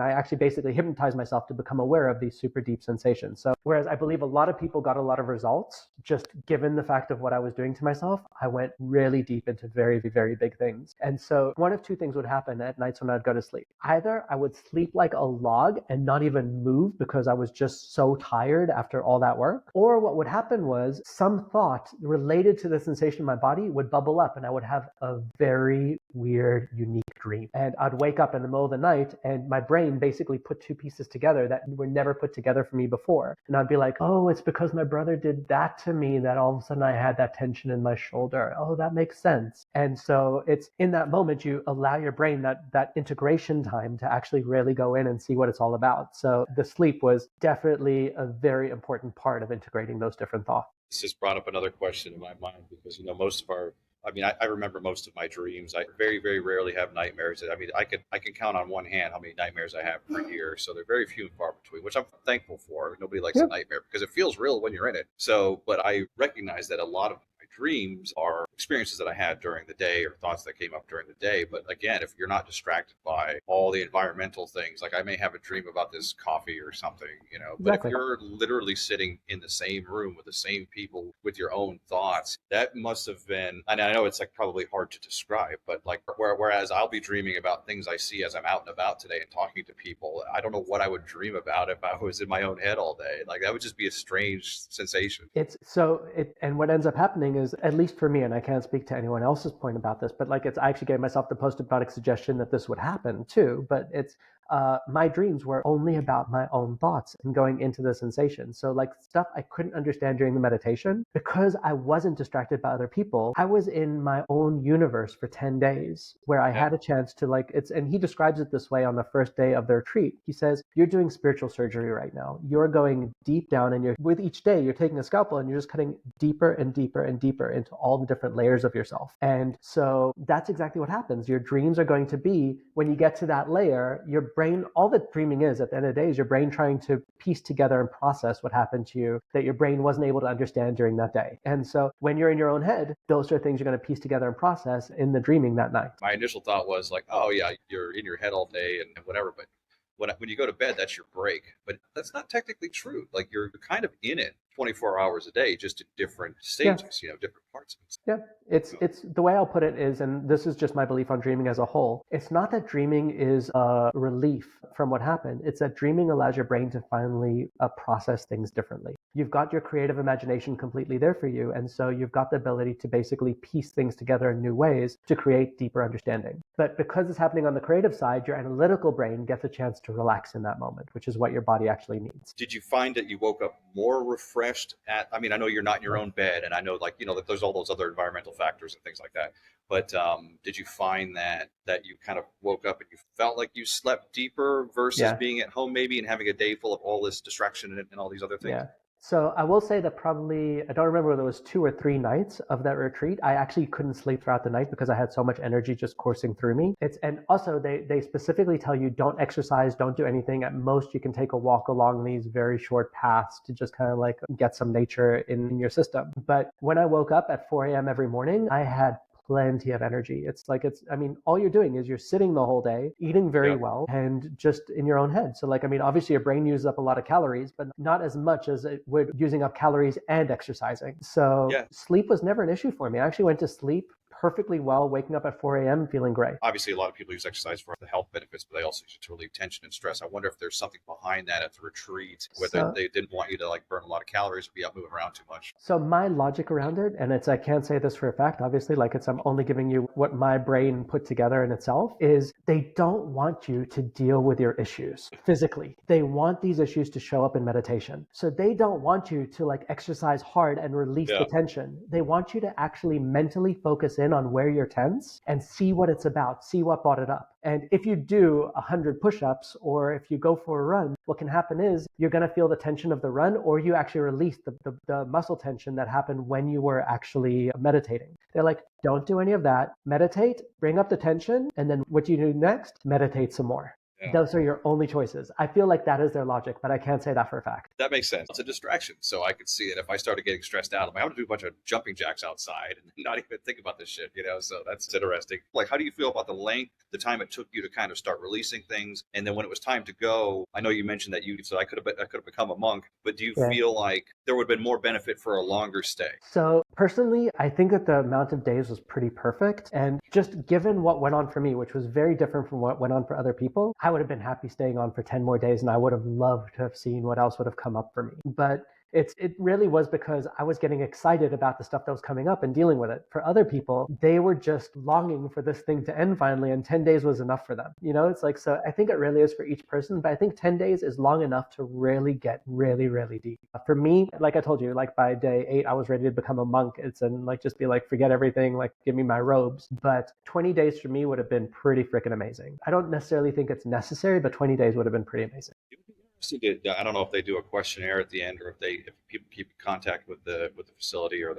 I actually basically hypnotized myself to become aware of these super deep sensations. So whereas I believe a lot of people got a lot of results, just given the fact of what I was doing to myself, I went really deep into very, very big things. And so one of two things would happen at nights when I'd go to sleep. Either I would sleep like a log and not even move because I was just so tired after all that work. Or what would happen was some thought related to the sensation in my body would bubble up and I would have a very weird, unique dream. And I'd wake up in the middle of the night and my brain basically put two pieces together that were never put together for me before. And I'd be like, oh, it's because my brother did that that to me, that all of a sudden I had that tension in my shoulder. Oh, that makes sense. And so it's in that moment, you allow your brain that integration time to actually really go in and see what it's all about. So the sleep was definitely a very important part of integrating those different thoughts. This just brought up another question in my mind because, most of I remember most of my dreams. I very, very rarely have nightmares. I mean, I can count on one hand how many nightmares I have per year. So they're very few and far between, which I'm thankful for. Nobody likes a nightmare because it feels real when you're in it. So, but I recognize that a lot of my dreams are experiences that I had during the day or thoughts that came up during the day. But again, if you're not distracted by all the environmental things, like I may have a dream about this coffee or something, but if you're literally sitting in the same room with the same people with your own thoughts, that must have been, and I know it's like probably hard to describe, but like whereas I'll be dreaming about things I see as I'm out and about today and talking to people, I don't know what I would dream about if I was in my own head all day. Like that would just be a strange sensation. And what ends up happening is, at least for me, and I can't speak to anyone else's point about this, but like I actually gave myself the post-hypnotic suggestion that this would happen too, but it's my dreams were only about my own thoughts and going into the sensation. So like stuff I couldn't understand during the meditation, because I wasn't distracted by other people, I was in my own universe for 10 days where I had a chance to and he describes it this way on the first day of the retreat. He says, you're doing spiritual surgery right now. You're going deep down, and with each day you're taking a scalpel and you're just cutting deeper and deeper and deeper into all the different layers of yourself. And so that's exactly what happens. Your dreams are going to be, when you get to that layer, your brain, all that dreaming is at the end of the day is your brain trying to piece together and process what happened to you that your brain wasn't able to understand during that day. And so when you're in your own head, those are things you're going to piece together and process in the dreaming that night. My initial thought was like, oh yeah, you're in your head all day and whatever, but when you go to bed, that's your break. But that's not technically true. Like you're kind of in it 24 hours a day, just in different stages, different parts of it. Yeah, it's the way I'll put it is, and this is just my belief on dreaming as a whole, it's not that dreaming is a relief from what happened. It's that dreaming allows your brain to finally process things differently. You've got your creative imagination completely there for you, and so you've got the ability to basically piece things together in new ways to create deeper understanding. But because it's happening on the creative side, your analytical brain gets a chance to relax in that moment, which is what your body actually needs. Did you find that you woke up more refreshed I know you're not in your own bed, and I know that there's all those other environmental factors and things like that. But did you find that you kind of woke up and you felt like you slept deeper versus being at home maybe and having a day full of all this distraction and all these other things? Yeah. So I will say that probably, I don't remember whether it was 2 or 3 nights of that retreat, I actually couldn't sleep throughout the night because I had so much energy just coursing through me. And also they specifically tell you don't exercise, don't do anything. At most you can take a walk along these very short paths to just kind of like get some nature in your system. But when I woke up at 4 a.m. every morning, I had plenty of energy. All you're doing is you're sitting the whole day, eating very well, and just in your own head. So obviously your brain uses up a lot of calories, but not as much as it would using up calories and exercising. So sleep was never an issue for me. I actually went to sleep perfectly well, waking up at 4 a.m. feeling great. Obviously, a lot of people use exercise for the health benefits, but they also use it to relieve tension and stress. I wonder if there's something behind that at the retreat, whether they didn't want you to burn a lot of calories or be out moving around too much. So my logic around it, and I can't say this for a fact, obviously, I'm only giving you what my brain put together in itself, is they don't want you to deal with your issues physically. They want these issues to show up in meditation. So they don't want you to exercise hard and release the tension. They want you to actually mentally focus in on where you're tense and see what it's about, see what brought it up. And if you do 100 push-ups or if you go for a run, what can happen is you're going to feel the tension of the run, or you actually release the muscle tension that happened when you were actually meditating. They're like, don't do any of that. Meditate, bring up the tension, and then what do you do next? Meditate some more. Yeah. Those are your only choices. I feel like that is their logic, but I can't say that for a fact. That makes sense. It's a distraction. So I could see it. If I started getting stressed out, I'm going to do a bunch of jumping jacks outside and not even think about this shit, So that's interesting. How do you feel about the time it took you to kind of start releasing things? And then when it was time to go, I know you mentioned that you said I could have become a monk, but do you feel like there would have been more benefit for a longer stay? So personally, I think that the amount of days was pretty perfect. And just given what went on for me, which was very different from what went on for other people, I would have been happy staying on for 10 more days, and I would have loved to have seen what else would have come up for me. But it really was because I was getting excited about the stuff that was coming up and dealing with it. For other people, they were just longing for this thing to end finally, and 10 days was enough for them. It's like, so I think it really is for each person, but I think 10 days is long enough to really get really, really deep. For me, like I told you, like by day 8, I was ready to become a monk. It's and like just be like, forget everything, like give me my robes. But 20 days for me would have been pretty freaking amazing. I don't necessarily think it's necessary, but 20 days would have been pretty amazing. I don't know if they do a questionnaire at the end, or if people keep in contact with the facility or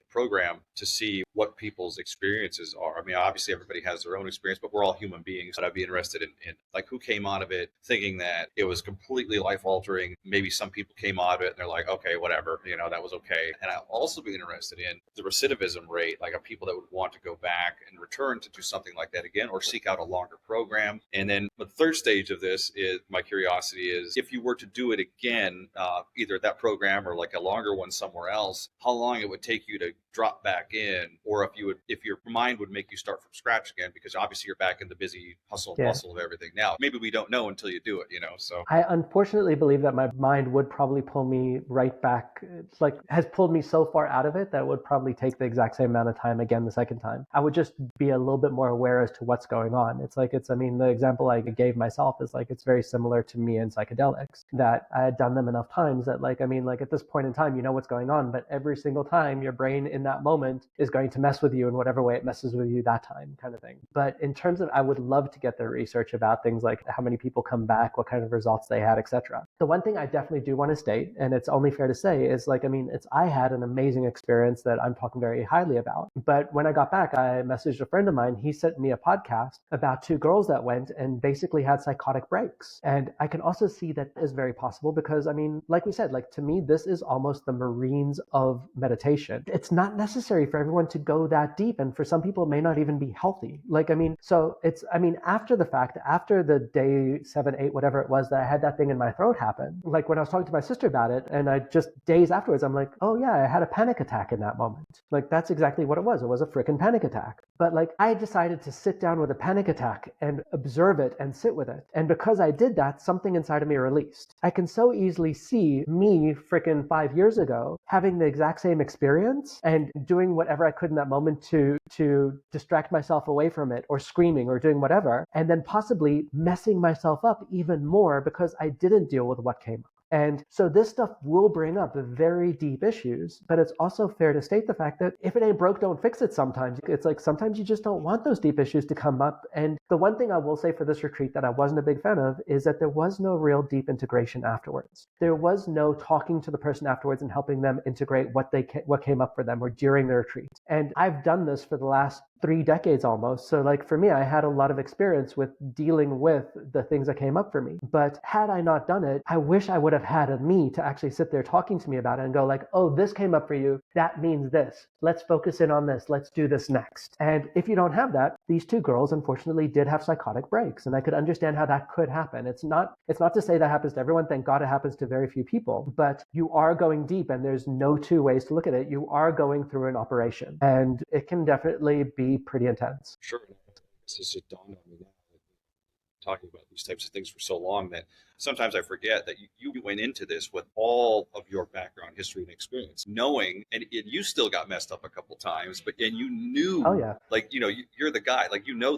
program to see what people's experiences are. I mean, obviously everybody has their own experience, but we're all human beings. But I'd be interested in like who came out of it thinking that it was completely life altering. Maybe some people came out of it and they're like, okay, whatever, that was okay. And I'll also be interested in the recidivism rate, like of people that would want to go back and return to do something like that again, or seek out a longer program. And then the third stage of this is my curiosity is if you were to do it again, either at that program or like a longer one somewhere else, how long it would take you to drop back in, or if your mind would make you start from scratch again, because obviously you're back in the busy hustle and bustle of everything now. Maybe we don't know until you do it, so. I unfortunately believe that my mind would probably pull me right back. It's like has pulled me so far out of it that it would probably take the exact same amount of time again the second time. I would just be a little bit more aware as to what's going on. The example I gave myself is like, it's very similar to me in psychedelics, that I had done them enough times that at this point in time, you know what's going on, but every single time your brain in that moment is going to mess with you in whatever way it messes with you that time, kind of thing. But in terms of, I would love to get the research about things like how many people come back, what kind of results they had, etc. The one thing I definitely do want to state, and it's only fair to say, is I had an amazing experience that I'm talking very highly about. But when I got back, I messaged a friend of mine. He sent me a podcast about 2 girls that went and basically had psychotic breaks. And I can also see that is very possible because, like we said, to me, this is almost the Marines of meditation. It's not necessary for everyone to go that deep. And for some people, it may not even be healthy. After the fact, after the day 7, 8, whatever it was that I had that thing in my throat happen, like when I was talking to my sister about it, and I just days afterwards, I'm like, oh yeah, I had a panic attack in that moment. Like that's exactly what it was. It was a freaking panic attack. But I decided to sit down with a panic attack and observe it and sit with it. And because I did that, something inside of me released. I can so easily see me freaking 5 years ago having the exact same experience and doing whatever I could in that moment to distract myself away from it, or screaming or doing whatever, and then possibly messing myself up even more because I didn't deal with what came up. And so this stuff will bring up very deep issues, but it's also fair to state the fact that if it ain't broke, don't fix it sometimes. It's like sometimes you just don't want those deep issues to come up. And the one thing I will say for this retreat that I wasn't a big fan of is that there was no real deep integration afterwards. There was no talking to the person afterwards and helping them integrate what came up for them or during the retreat. And I've done this for the last 3 decades almost. So for me, I had a lot of experience with dealing with the things that came up for me. But had I not done it, I wish I would have had a me to actually sit there talking to me about it and go oh, this came up for you. That means this. Let's focus in on this. Let's do this next. And if you don't have that, these 2 girls unfortunately did have psychotic breaks. And I could understand how that could happen. It's not to say that happens to everyone. Thank God it happens to very few people. But you are going deep, and there's no 2 ways to look at it. You are going through an operation, and it can definitely be pretty intense. Sure. This is just dawned on me now, talking about these types of things for so long that sometimes I forget that you went into this with all of your background, history, and experience, knowing, and you still got messed up a couple times, and you knew, oh yeah, you're the guy,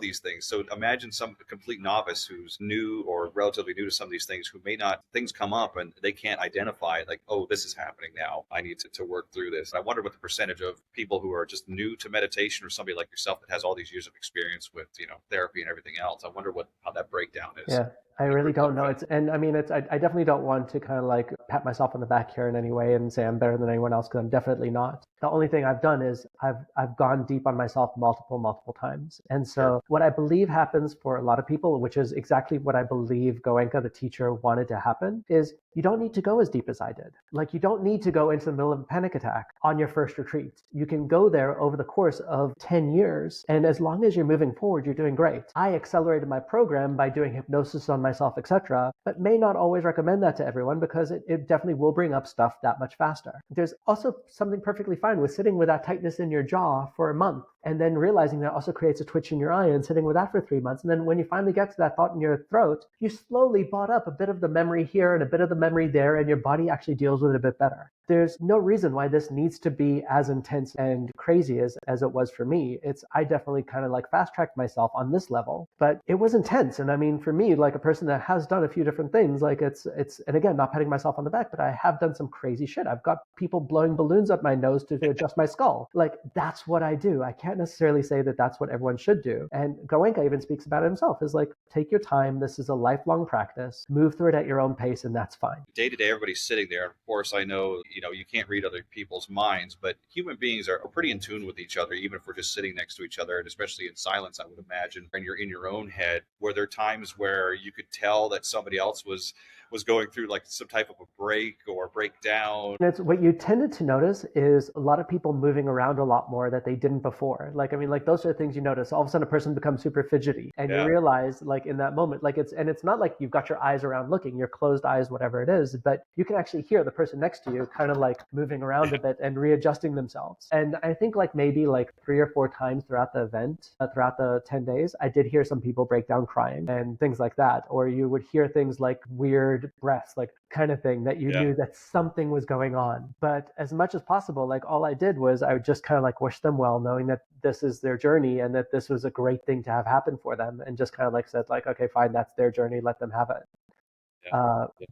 these things. So imagine some complete novice who's new or relatively new to some of these things, who may not, things come up and they can't identify oh, this is happening now. I need to work through this. I wonder what the percentage of people who are just new to meditation, or somebody like yourself that has all these years of experience with, therapy and everything else. I wonder how that breakdown is. Yeah. I really don't know. I definitely don't want to kind of pat myself on the back here in any way and say I'm better than anyone else, because I'm definitely not. The only thing I've done is I've gone deep on myself multiple times. And so what I believe happens for a lot of people, which is exactly what I believe Goenka, the teacher, wanted to happen, is you don't need to go as deep as I did. You don't need to go into the middle of a panic attack on your first retreat. You can go there over the course of 10 years. And as long as you're moving forward, you're doing great. I accelerated my program by doing hypnosis on myself, etc., but may not always recommend that to everyone because it definitely will bring up stuff that much faster. There's also something perfectly fine with sitting with that tightness in your jaw for a month and then realizing that also creates a twitch in your eye and sitting with that for 3 months. And then when you finally get to that thought in your throat, you slowly bought up a bit of the memory here and a bit of the memory there, and your body actually deals with it a bit better. There's no reason why this needs to be as intense and crazy as it was for me. I definitely kind of like fast tracked myself on this level, but it was intense. And I mean, for me, like a person that has done a few different things, like and again, not patting myself on the back, but I have done some crazy shit. I've got people blowing balloons up my nose to adjust my skull. Like, that's what I do. I can't necessarily say that that's what everyone should do. And Goenka even speaks about it himself, is like, take your time. This is a lifelong practice. Move through it at your own pace, and that's fine. Day to day, everybody's sitting there. Of course, I know, you can't read other people's minds, but human beings are pretty in tune with each other, even if we're just sitting next to each other, and especially in silence, I would imagine. And you're in your own head, where there are times where you could tell that somebody else was going through like some type of a break or breakdown. And it's what you tended to notice is a lot of people moving around a lot more that they didn't before. Like, I mean, like those are things you notice. All of a sudden a person becomes super fidgety, and you realize like in that moment, like it's not like you've got your eyes around looking, your closed eyes, whatever it is, but you can actually hear the person next to you kind of like moving around a bit and readjusting themselves. And I think like maybe like 3 or 4 times throughout the event, throughout the 10 days, I did hear some people break down crying and things like that. Or you would hear things like weird breaths, like kind of thing that you knew that something was going on. But as much as possible, like all I did was I would just kind of like wish them well, knowing that this is their journey and that this was a great thing to have happen for them, and just kind of like said like, okay, fine, that's their journey, let them have it.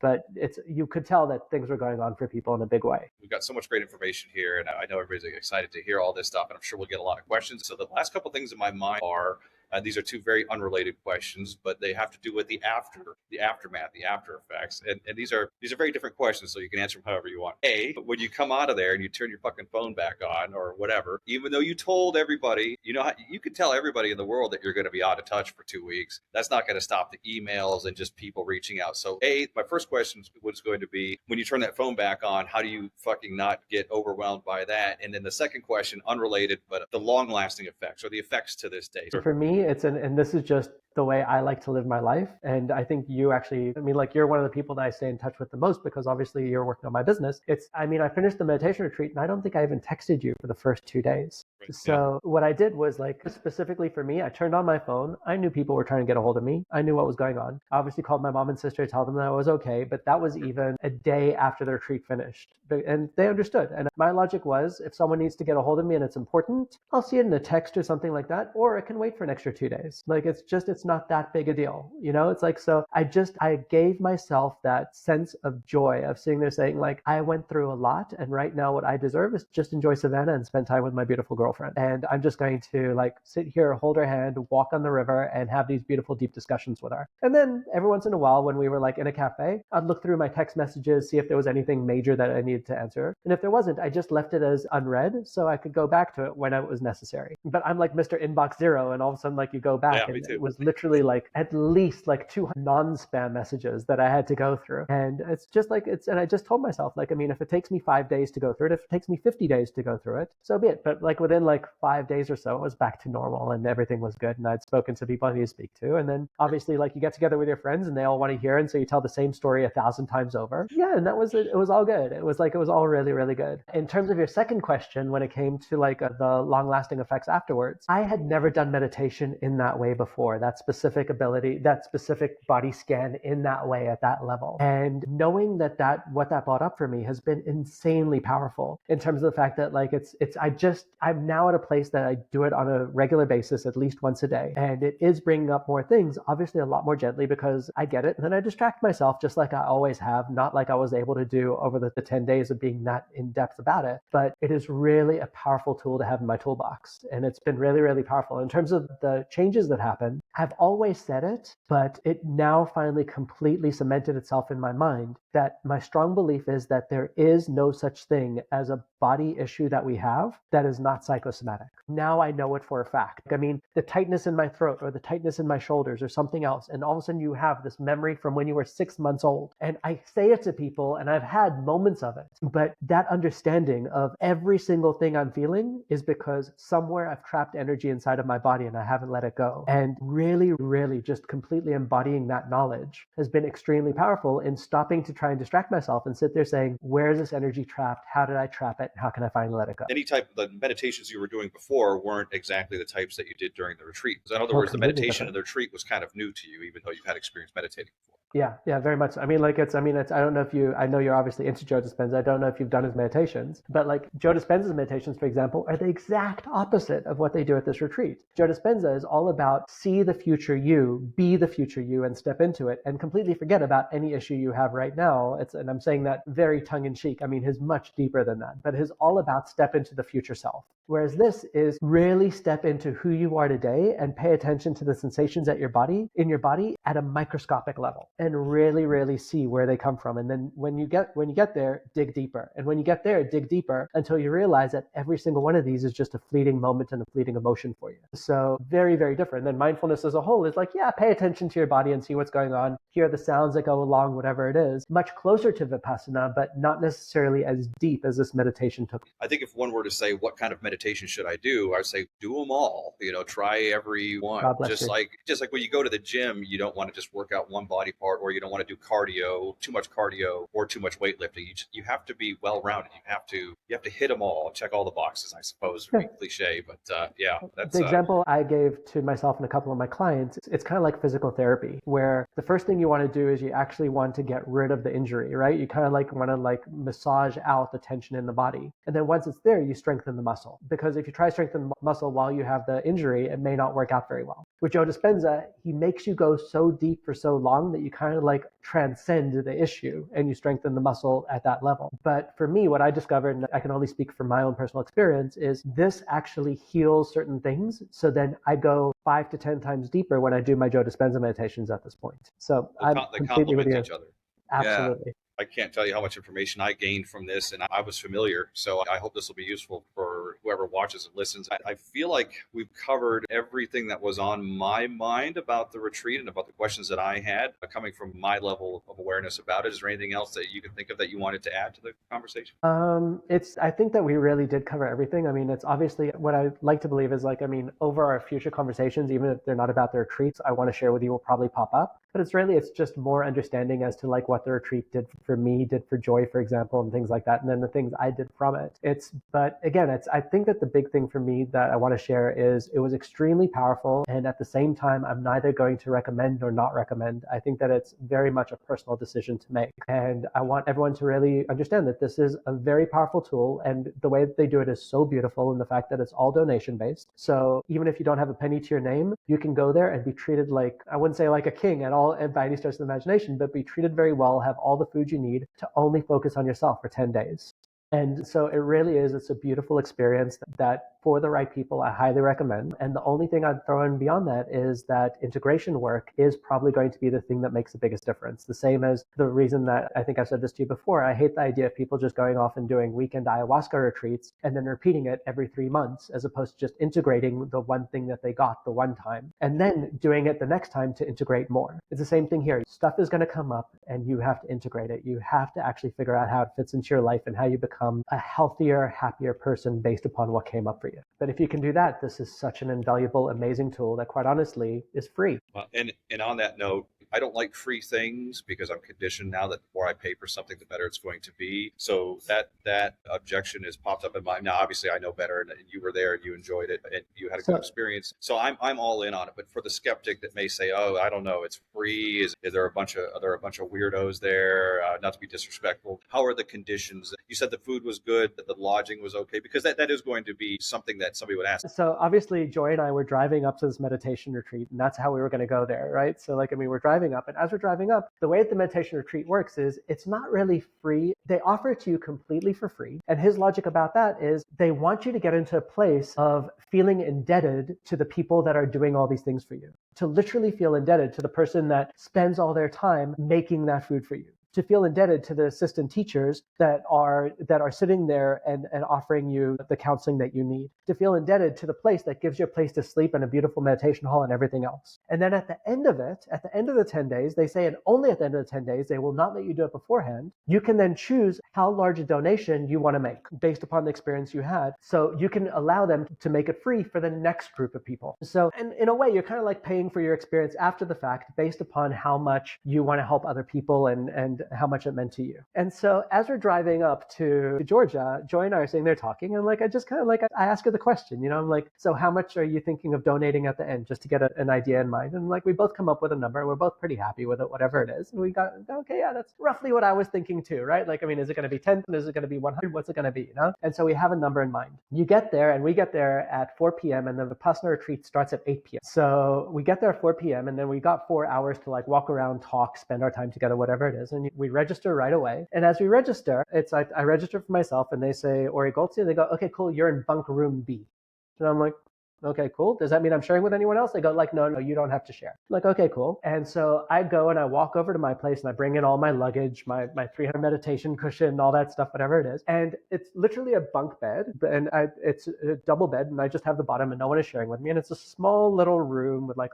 But you could tell that things were going on for people in a big way. We've got so much great information here, and I know everybody's excited to hear all this stuff, and I'm sure we'll get a lot of questions. So the last couple of things in my mind are, these are 2 very unrelated questions, but they have to do with the aftermath, the after effects. And these are very different questions, so you can answer them however you want. A, when you come out of there and you turn your fucking phone back on or whatever, even though you told everybody, you could tell everybody in the world that you're going to be out of touch for 2 weeks. That's not going to stop the emails and just people reaching out. So A, my first question was going to be, when you turn that phone back on, how do you fucking not get overwhelmed by that? And then the second question, unrelated, but the long lasting effects or the effects to this day. For me, and this is just the way I like to live my life. And I think you actually, I mean, like you're one of the people that I stay in touch with the most because obviously you're working on my business. I finished the meditation retreat and I don't think I even texted you for the first 2 days. Right. So what I did was like, specifically for me, I turned on my phone. I knew people were trying to get a hold of me. I knew what was going on. I obviously called my mom and sister to tell them that I was okay, but that was even a day after the retreat finished. And they understood. And my logic was, if someone needs to get a hold of me and it's important, I'll see it in a text or something like that, or it can wait for an extra 2 days. Like, it's not that big a deal. It's like, so I gave myself that sense of joy of sitting there saying like, I went through a lot, and right now what I deserve is just enjoy Savannah and spend time with my beautiful girlfriend. And I'm just going to like sit here, hold her hand, walk on the river, and have these beautiful deep discussions with her. And then every once in a while, when we were like in a cafe, I'd look through my text messages, see if there was anything major that I needed to answer. And if there wasn't, I just left it as unread so I could go back to it when it was necessary. But I'm like Mr. Inbox Zero, and all of a sudden like you go back and it was literally like at least like 2 non-spam messages that I had to go through. And it's just like, and I just told myself, like, I mean, if it takes me 5 days to go through it, if it takes me 50 days to go through it, so be it. But like within like 5 days or so, it was back to normal and everything was good. And I'd spoken to people I need to speak to. And then obviously like you get together with your friends and they all want to hear. And so you tell the same story 1,000 times over. Yeah. And that was it. It was all good. It was all really, really good. In terms of your second question, when it came to like the long lasting effects afterwards, I had never done meditation in that way before. That specific ability, that specific body scan in that way at that level. And knowing that what that brought up for me has been insanely powerful in terms of the fact that like I'm now at a place that I do it on a regular basis, at least once a day. And it is bringing up more things, obviously a lot more gently because I get it. And then I distract myself just like I always have, not like I was able to do over the 10 days of being that in depth about it. But it is really a powerful tool to have in my toolbox. And it's been really, really powerful. In terms of the changes that happen, I've always said it, but it now finally completely cemented itself in my mind that my strong belief is that there is no such thing as a body issue that we have that is not psychosomatic. Now I know it for a fact. I mean, the tightness in my throat or the tightness in my shoulders or something else. And all of a sudden you have this memory from when you were 6 months old. And I say it to people and I've had moments of it, but that understanding of every single thing I'm feeling is because somewhere I've trapped energy inside of my body and I haven't let it go. And really, really just completely embodying that knowledge has been extremely powerful in stopping to try and distract myself and sit there saying, where is this energy trapped? How did I trap it? How can I finally let it go? Any type of the meditations you were doing before weren't exactly the types that you did during the retreat. So in other Oh, words, the completely meditation different. in the retreat was kind of new to you, even though you've had experience meditating before. Yeah, very much so. I mean, like I don't know if I know you're obviously into Joe Dispenza. I don't know if you've done his meditations, but like Joe Dispenza's meditations, for example, are the exact opposite of what they do at this retreat. Joe Dispenza is all about see the future you, be the future you, and step into it and completely forget about any issue you have right now. And I'm saying that very tongue in cheek. I mean, his much deeper than that, but his all about step into the future self. Whereas this is really step into who you are today and pay attention to the sensations in your body at a microscopic level and really, really see where they come from. And then when you get there, dig deeper. And when you get there, dig deeper until you realize that every single one of these is just a fleeting moment and a fleeting emotion for you. So very, very different. And then mindfulness as a whole is like, yeah, pay attention to your body and see what's going on. Hear the sounds that go along, whatever it is. Much closer to Vipassana, but not necessarily as deep as this meditation took. I think if one were to say, what kind of meditation should I do? I would say, do them all. Try every one. God bless you. Just like when you go to the gym, you don't want to just work out one body part, or you don't want to do cardio, too much cardio, or too much weightlifting. You have to be well-rounded. You have to hit them all, check all the boxes. I suppose, very cliche, but that's the example I gave to myself and a couple of my clients. It's kind of like physical therapy, where the first thing you want to do is you actually want to get rid of the injury, right? You kind of want to massage out the tension in the body, and then once it's there, you strengthen the muscle. Because if you try to strengthen the muscle while you have the injury, it may not work out very well. With Joe Dispenza, he makes you go so deep for so long that you kind of transcend the issue and you strengthen the muscle at that level. But for me, what I discovered, and I can only speak from my own personal experience, is this actually heals certain things. So then I go 5 to 10 times deeper when I do my Joe Dispenza meditations at this point. So I'm they completely with complement you. each other. Absolutely. Yeah. I can't tell you how much information I gained from this, and I was familiar. So I hope this will be useful for whoever watches and listens. I feel like we've covered everything that was on my mind about the retreat and about the questions that I had coming from my level of awareness about it. Is there anything else that you can think of that you wanted to add to the conversation? I think that we really did cover everything. I mean, it's obviously what I like to believe is over our future conversations, even if they're not about the retreats, I want to share with you will probably pop up. But it's just more understanding as to what the retreat did for me, did for Joy, for example, and things like that. And then the things I did from it. I think that the big thing for me that I want to share is it was extremely powerful. And at the same time, I'm neither going to recommend nor not recommend. I think that it's very much a personal decision to make. And I want everyone to really understand that this is a very powerful tool. And the way that they do it is so beautiful in the fact that it's all donation based. So even if you don't have a penny to your name, you can go there and be treated I wouldn't say like a king at all by any stretch of the imagination, but be treated very well, have all the food you need to only focus on yourself for 10 days. And so it really is, it's a beautiful experience that for the right people, I highly recommend. And the only thing I'd throw in beyond that is that integration work is probably going to be the thing that makes the biggest difference. The same as the reason that I think I've said this to you before, I hate the idea of people just going off and doing weekend ayahuasca retreats and then repeating it every 3 months, as opposed to just integrating the one thing that they got the one time and then doing it the next time to integrate more. It's the same thing here. Stuff is going to come up and you have to integrate it. You have to actually figure out how it fits into your life and how you become a healthier, happier person based upon what came up for you. But if you can do that, this is such an invaluable, amazing tool that quite honestly is free. And on that note, I don't like free things because I'm conditioned now that the more I pay for something, the better it's going to be. So that objection has popped up in my mind. Now, obviously, I know better, and you were there and you enjoyed it and you had a good experience. So I'm all in on it. But for the skeptic that may say, "Oh, I don't know, it's free. Is there a bunch of weirdos there?" Not to be disrespectful. How are the conditions? You said the food was good, that the lodging was okay, because that is going to be something that somebody would ask. So obviously, Joy and I were driving up to this meditation retreat, and that's how we were going to go there, right? So we're driving up, and as we're driving up, the way that the meditation retreat works is it's not really free. They offer it to you completely for free. And his logic about that is they want you to get into a place of feeling indebted to the people that are doing all these things for you, to literally feel indebted to the person that spends all their time making that food for you, to feel indebted to the assistant teachers that are sitting there and offering you the counseling that you need, to feel indebted to the place that gives you a place to sleep and a beautiful meditation hall and everything else. And then at the end of the 10 days, they say, and only at the end of the 10 days, they will not let you do it beforehand. You can then choose how large a donation you want to make based upon the experience you had. So you can allow them to make it free for the next group of people. So, and in a way, you're kind of like paying for your experience after the fact based upon how much you want to help other people and how much it meant to you. And so as we're driving up to Georgia, Joy and I are sitting there talking, and like I just kind of like I ask her the question, you know, I'm like, so how much are you thinking of donating at the end, just to get an idea in mind? And like we both come up with a number, and we're both pretty happy with it, whatever it is. And we got, okay, yeah, that's roughly what I was thinking too, right? Like, I mean, is it going to be 10? Is it going to be 100? What's it going to be, you know? And so we have a number in mind. You get there, and we get there at 4 p.m. and the Vipassana retreat starts at 8 p.m. So we get there at 4 p.m. and then we got 4 hours to like walk around, talk, spend our time together, whatever it is. And we register right away. And as we register, it's like I register for myself, and they say, Ori Goldstein. They go, okay, cool, you're in bunk room B. And I'm like, okay, cool. Does that mean I'm sharing with anyone else? They go like, no, you don't have to share. I'm like, okay, cool. And so I go and I walk over to my place and I bring in all my luggage, my 300 meditation cushion, all that stuff, whatever it is. And it's literally a bunk bed, and it's a double bed, and I just have the bottom, and no one is sharing with me. And it's a small little room with like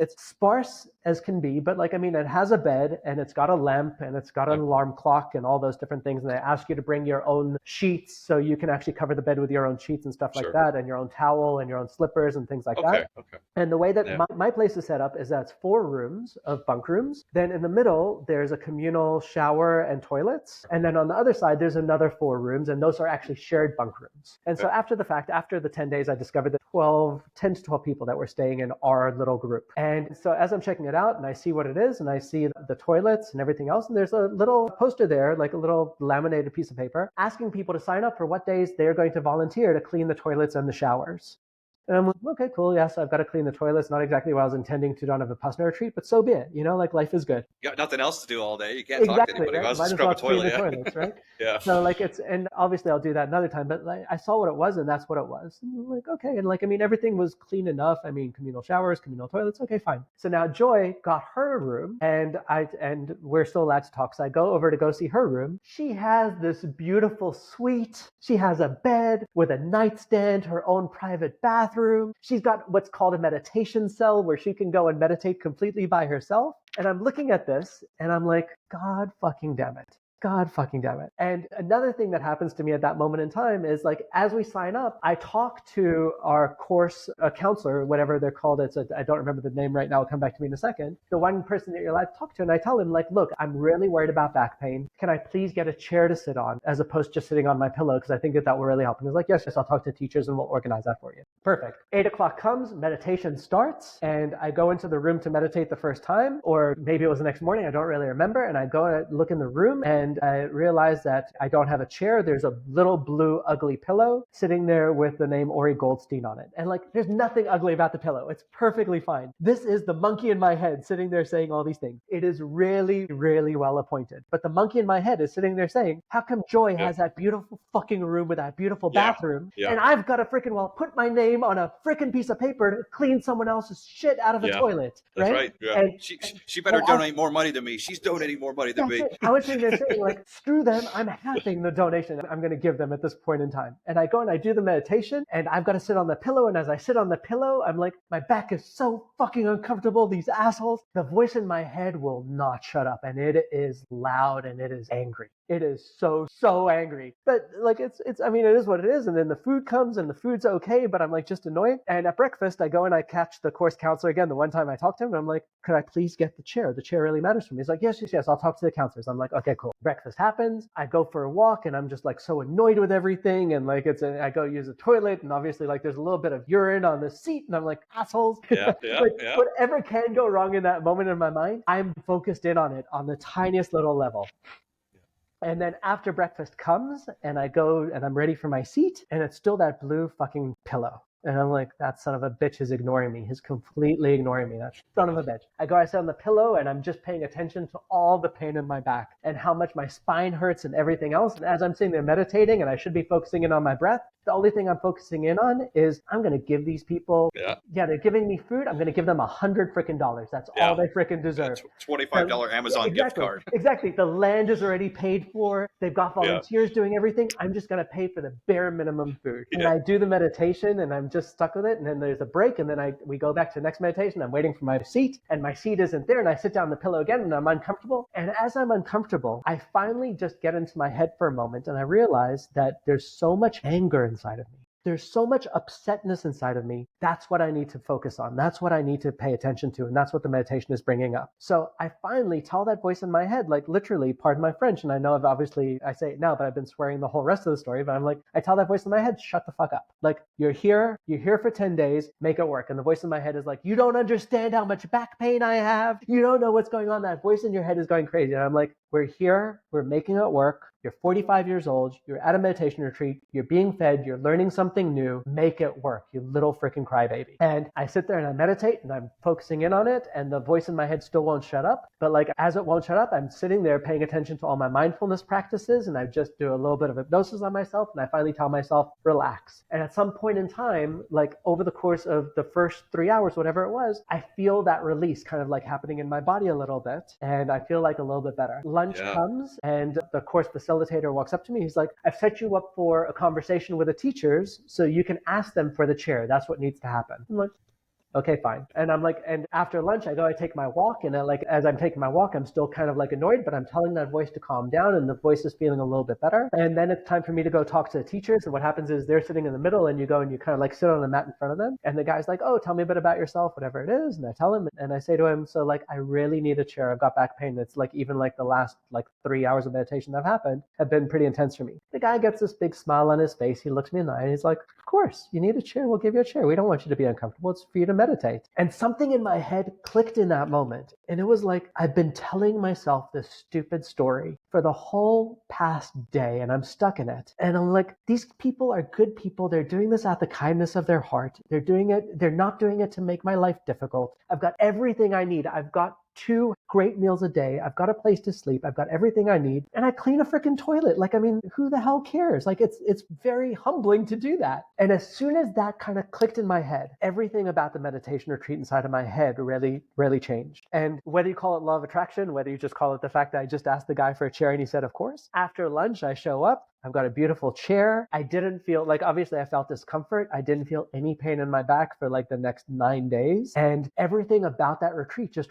it's sparse as can be, but like, I mean, it has a bed, and it's got a lamp, and it's got an alarm clock and all those different things. And they ask you to bring your own sheets so you can actually cover the bed with your own sheets and stuff like that, and your own towel and your own slippers and things like that. Okay. And the way that my place is set up is that it's 4 rooms of bunk rooms. Then in the middle, there's a communal shower and toilets. And then on the other side, there's another 4 rooms, and those are actually shared bunk rooms. And so after the fact, after the 10 days, I discovered that 10 to 12 people that were staying in our little group. And so as I'm checking it out and I see what it is, and I see the toilets and everything else, and there's a little poster there, like a little laminated piece of paper, asking people to sign up for what days they're going to volunteer to clean the toilets and the showers. And I'm like, okay, cool. Yes, I've got to clean the toilets. Not exactly what I was intending to do on a Vipassana retreat, but so be it. You know, like life is good. You got nothing else to do all day. You can't talk to anybody. Right? Might as well scrub a toilet. Clean the toilets, right? Yeah. So like and obviously I'll do that another time, but like I saw what it was, and that's what it was. And I'm like, okay. And like, I mean, everything was clean enough. I mean, communal showers, communal toilets. Okay, fine. So now Joy got her room, and we're still allowed to talk. So I go over to go see her room. She has this beautiful suite. She has a bed with a nightstand, her own private bathroom. She's got what's called a meditation cell where she can go and meditate completely by herself. And I'm looking at this and I'm like, God fucking damn it. God fucking damn it. And another thing that happens to me at that moment in time is like, as we sign up, I talk to our course counselor, whatever they're called. I don't remember the name right now. It'll come back to me in a second. The one person that you're allowed to talk to. And I tell him like, look, I'm really worried about back pain. Can I please get a chair to sit on as opposed to just sitting on my pillow? Because I think that will really help. And he's like, yes, I'll talk to teachers and we'll organize that for you. Perfect. 8 o'clock comes, meditation starts, and I go into the room to meditate the first time, or maybe it was the next morning. I don't really remember. And I go and look in the room, and I realize that I don't have a chair. There's a little blue ugly pillow sitting there with the name Ori Goldstein on it. And like, there's nothing ugly about the pillow. It's perfectly fine. This is the monkey in my head sitting there saying all these things. It is really, really well appointed. But the monkey in my head is sitting there saying, how come Joy has that beautiful fucking room with that beautiful bathroom? And I've got to put my name on a freaking piece of paper to clean someone else's shit out of a toilet. That's right. Yeah. And she better donate more money to me. She's donating more money than me. I was sitting there saying like, screw them. I'm having the donation I'm going to give them at this point in time. And I go and I do the meditation, and I've got to sit on the pillow. And as I sit on the pillow, I'm like, my back is so fucking uncomfortable. These assholes. The voice in my head will not shut up. And it is loud and it is angry. It is so angry. But like, I mean, it is what it is. And then the food comes and the food's okay, but I'm like just annoyed. And at breakfast, I go and I catch the course counselor again. The one time I talked to him, and I'm like, could I please get the chair? The chair really matters to me. He's like, yes. I'll talk to the counselors. I'm like, okay, cool. Breakfast happens. I go for a walk, and I'm just like so annoyed with everything. And like, I go use the toilet, and obviously like there's a little bit of urine on the seat. And I'm like, assholes. Whatever can go wrong in that moment in my mind, I'm focused in on it on the tiniest little level. And then after breakfast comes, and I go and I'm ready for my seat, and it's still that blue fucking pillow. And I'm like, that son of a bitch is ignoring me. He's completely ignoring me. That son of a bitch. I sit on the pillow, and I'm just paying attention to all the pain in my back and how much my spine hurts and everything else. And as I'm sitting there meditating, and I should be focusing in on my breath, The only thing I'm focusing in on is I'm going to give these people, they're giving me food. I'm going to give them $100 freaking dollars. That's all they freaking deserve. $25 Amazon gift card. Exactly. The land is already paid for. They've got volunteers doing everything. I'm just going to pay for the bare minimum food. And I do the meditation and I'm just stuck with it. And then there's a break. And then we go back to the next meditation. I'm waiting for my seat and my seat isn't there. And I sit down on the pillow again and I'm uncomfortable. And as I'm uncomfortable, I finally just get into my head for a moment. And I realize that there's so much anger inside of me. There's so much upsetness inside of me. That's what I need to focus on. That's what I need to pay attention to. And that's what the meditation is bringing up. So I finally tell that voice in my head, like literally, pardon my French. And I know I say it now, but I've been swearing the whole rest of the story. But I'm like, I tell that voice in my head, shut the fuck up. Like, you're here for 10 days, make it work. And the voice in my head is like, you don't understand how much back pain I have. You don't know what's going on. That voice in your head is going crazy. And I'm like, we're here, we're making it work. You're 45 years old, you're at a meditation retreat, you're being fed, you're learning something new, make it work, you little freaking crybaby. And I sit there and I meditate and I'm focusing in on it and the voice in my head still won't shut up. But like, as it won't shut up, I'm sitting there paying attention to all my mindfulness practices and I just do a little bit of hypnosis on myself and I finally tell myself, relax. And at some point in time, like over the course of the first 3 hours, whatever it was, I feel that release kind of like happening in my body a little bit and I feel like a little bit better. Lunch comes and the course facilitator walks up to me. He's like, I've set you up for a conversation with the teachers so you can ask them for the chair. That's what needs to happen. I'm like, okay, fine. And I'm like, and after lunch, I take my walk. And as I'm taking my walk, I'm still kind of like annoyed, but I'm telling that voice to calm down and the voice is feeling a little bit better. And then it's time for me to go talk to the teachers. And what happens is they're sitting in the middle and you go and you kind of like sit on a mat in front of them. And the guy's like, oh, tell me a bit about yourself, whatever it is. And I tell him and I say to him, so like, I really need a chair. I've got back pain. It's like, even like the last like 3 hours of meditation that have been pretty intense for me. The guy gets this big smile on his face. He looks me in the eye and he's like, of course, you need a chair. We'll give you a chair. We don't want you to be uncomfortable. It's for you to meditate. And something in my head clicked in that moment. And it was like, I've been telling myself this stupid story for the whole past day and I'm stuck in it. And I'm like, these people are good people. They're doing this out of the kindness of their heart. They're not doing it to make my life difficult. I've got everything I need. I've got 2 great meals a day. I've got a place to sleep. I've got everything I need. And I clean a freaking toilet. Like, I mean, who the hell cares? Like, it's very humbling to do that. And as soon as that kind of clicked in my head, everything about the meditation retreat inside of my head really, really changed. And whether you call it law of attraction, whether you just call it the fact that I just asked the guy for a chair and he said, of course. After lunch, I show up. I've got a beautiful chair. I didn't feel like, obviously I felt discomfort. I didn't feel any pain in my back for like the next 9 days. And everything about that retreat just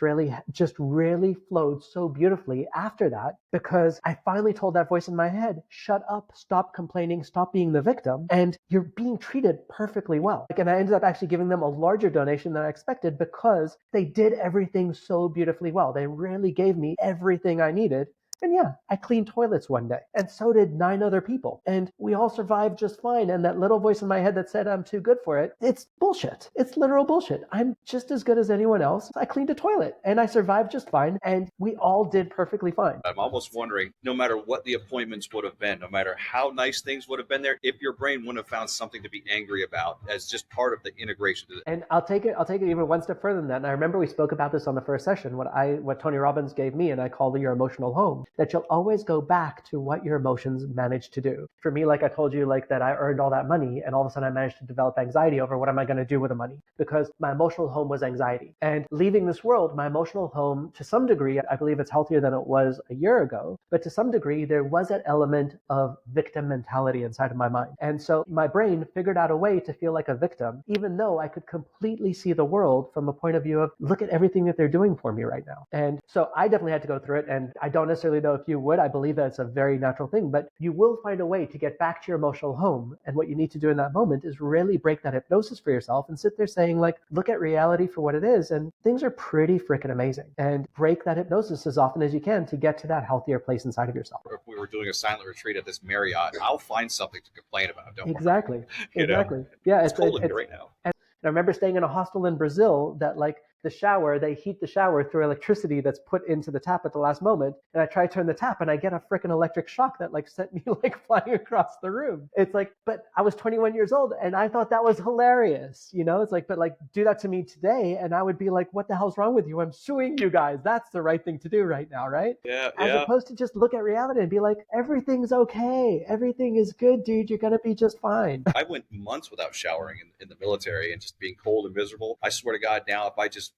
really flowed so beautifully after that, because I finally told that voice in my head, shut up, stop complaining, stop being the victim. And you're being treated perfectly well. And I ended up actually giving them a larger donation than I expected because they did everything so beautifully well. They really gave me everything I needed. And yeah, I cleaned toilets one day, and so did 9 other people. And we all survived just fine. And that little voice in my head that said I'm too good for it, it's bullshit. It's literal bullshit. I'm just as good as anyone else. I cleaned a toilet and I survived just fine. And we all did perfectly fine. I'm almost wondering, no matter what the appointments would have been, no matter how nice things would have been there, if your brain wouldn't have found something to be angry about as just part of the integration. And I'll take it even one step further than that. And I remember we spoke about this on the first session, what Tony Robbins gave me, and I called it your emotional home. That you'll always go back to what your emotions managed to do. For me, like I told you, like that I earned all that money and all of a sudden I managed to develop anxiety over what am I going to do with the money? Because my emotional home was anxiety. And leaving this world, my emotional home, to some degree, I believe it's healthier than it was a year ago, but to some degree, there was that element of victim mentality inside of my mind. And so my brain figured out a way to feel like a victim, even though I could completely see the world from a point of view of, look at everything that they're doing for me right now. And so I definitely had to go through it. And I don't necessarily know if you would. I believe that it's a very natural thing, but you will find a way to get back to your emotional home. And what you need to do in that moment is really break that hypnosis for yourself and sit there saying, like, look at reality for what it is. And things are pretty freaking amazing. And break that hypnosis as often as you can to get to that healthier place inside of yourself. If we were doing a silent retreat at this Marriott, I'll find something to complain about. Don't exactly. worry. Exactly. Yeah. It's cold in here right now. And I remember staying in a hostel in Brazil that, like, the shower, they heat the shower through electricity that's put into the tap at the last moment. And I try to turn the tap and I get a freaking electric shock that like sent me like flying across the room. It's like, but I was 21 years old and I thought that was hilarious. It's like, but like do that to me today and I would be like, what the hell's wrong with you? I'm suing you guys. That's the right thing to do right now, right? Yeah. As opposed to just look at reality and be like, everything's okay. Everything is good, dude. You're going to be just fine. I went months without showering in the military and just being cold and miserable. I swear to God, now if I just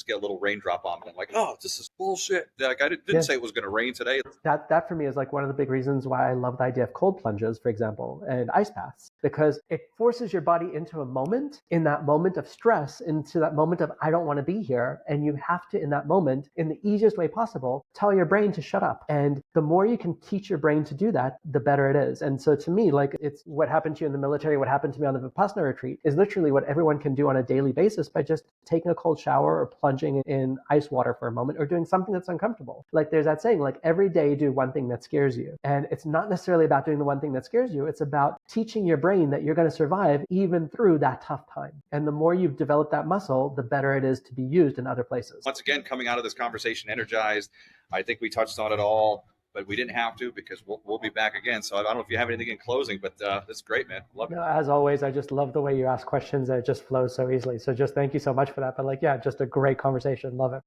get a little raindrop on me, I'm like, oh, this is bullshit. Like I didn't say it was going to rain today. That for me is like one of the big reasons why I love the idea of cold plunges, for example, and ice baths, because it forces your body into a moment, in that moment of stress, into that moment of I don't want to be here. And you have to, in that moment, in the easiest way possible, tell your brain to shut up. And the more you can teach your brain to do that, the better it is. And so to me, like it's what happened to you in the military, what happened to me on the Vipassana retreat is literally what everyone can do on a daily basis by just taking a cold shower or plunging in ice water for a moment or doing something that's uncomfortable. Like there's that saying, like every day do one thing that scares you. And it's not necessarily about doing the one thing that scares you. It's about teaching your brain that you're going to survive even through that tough time. And the more you've developed that muscle, the better it is to be used in other places. Once again, coming out of this conversation energized, I think we touched on it all, but we didn't have to because we'll be back again. So I don't know if you have anything in closing, but that's great, man. Love it. As always, I just love the way you ask questions. It just flows so easily. So just thank you so much for that. But like, yeah, just a great conversation. Love it.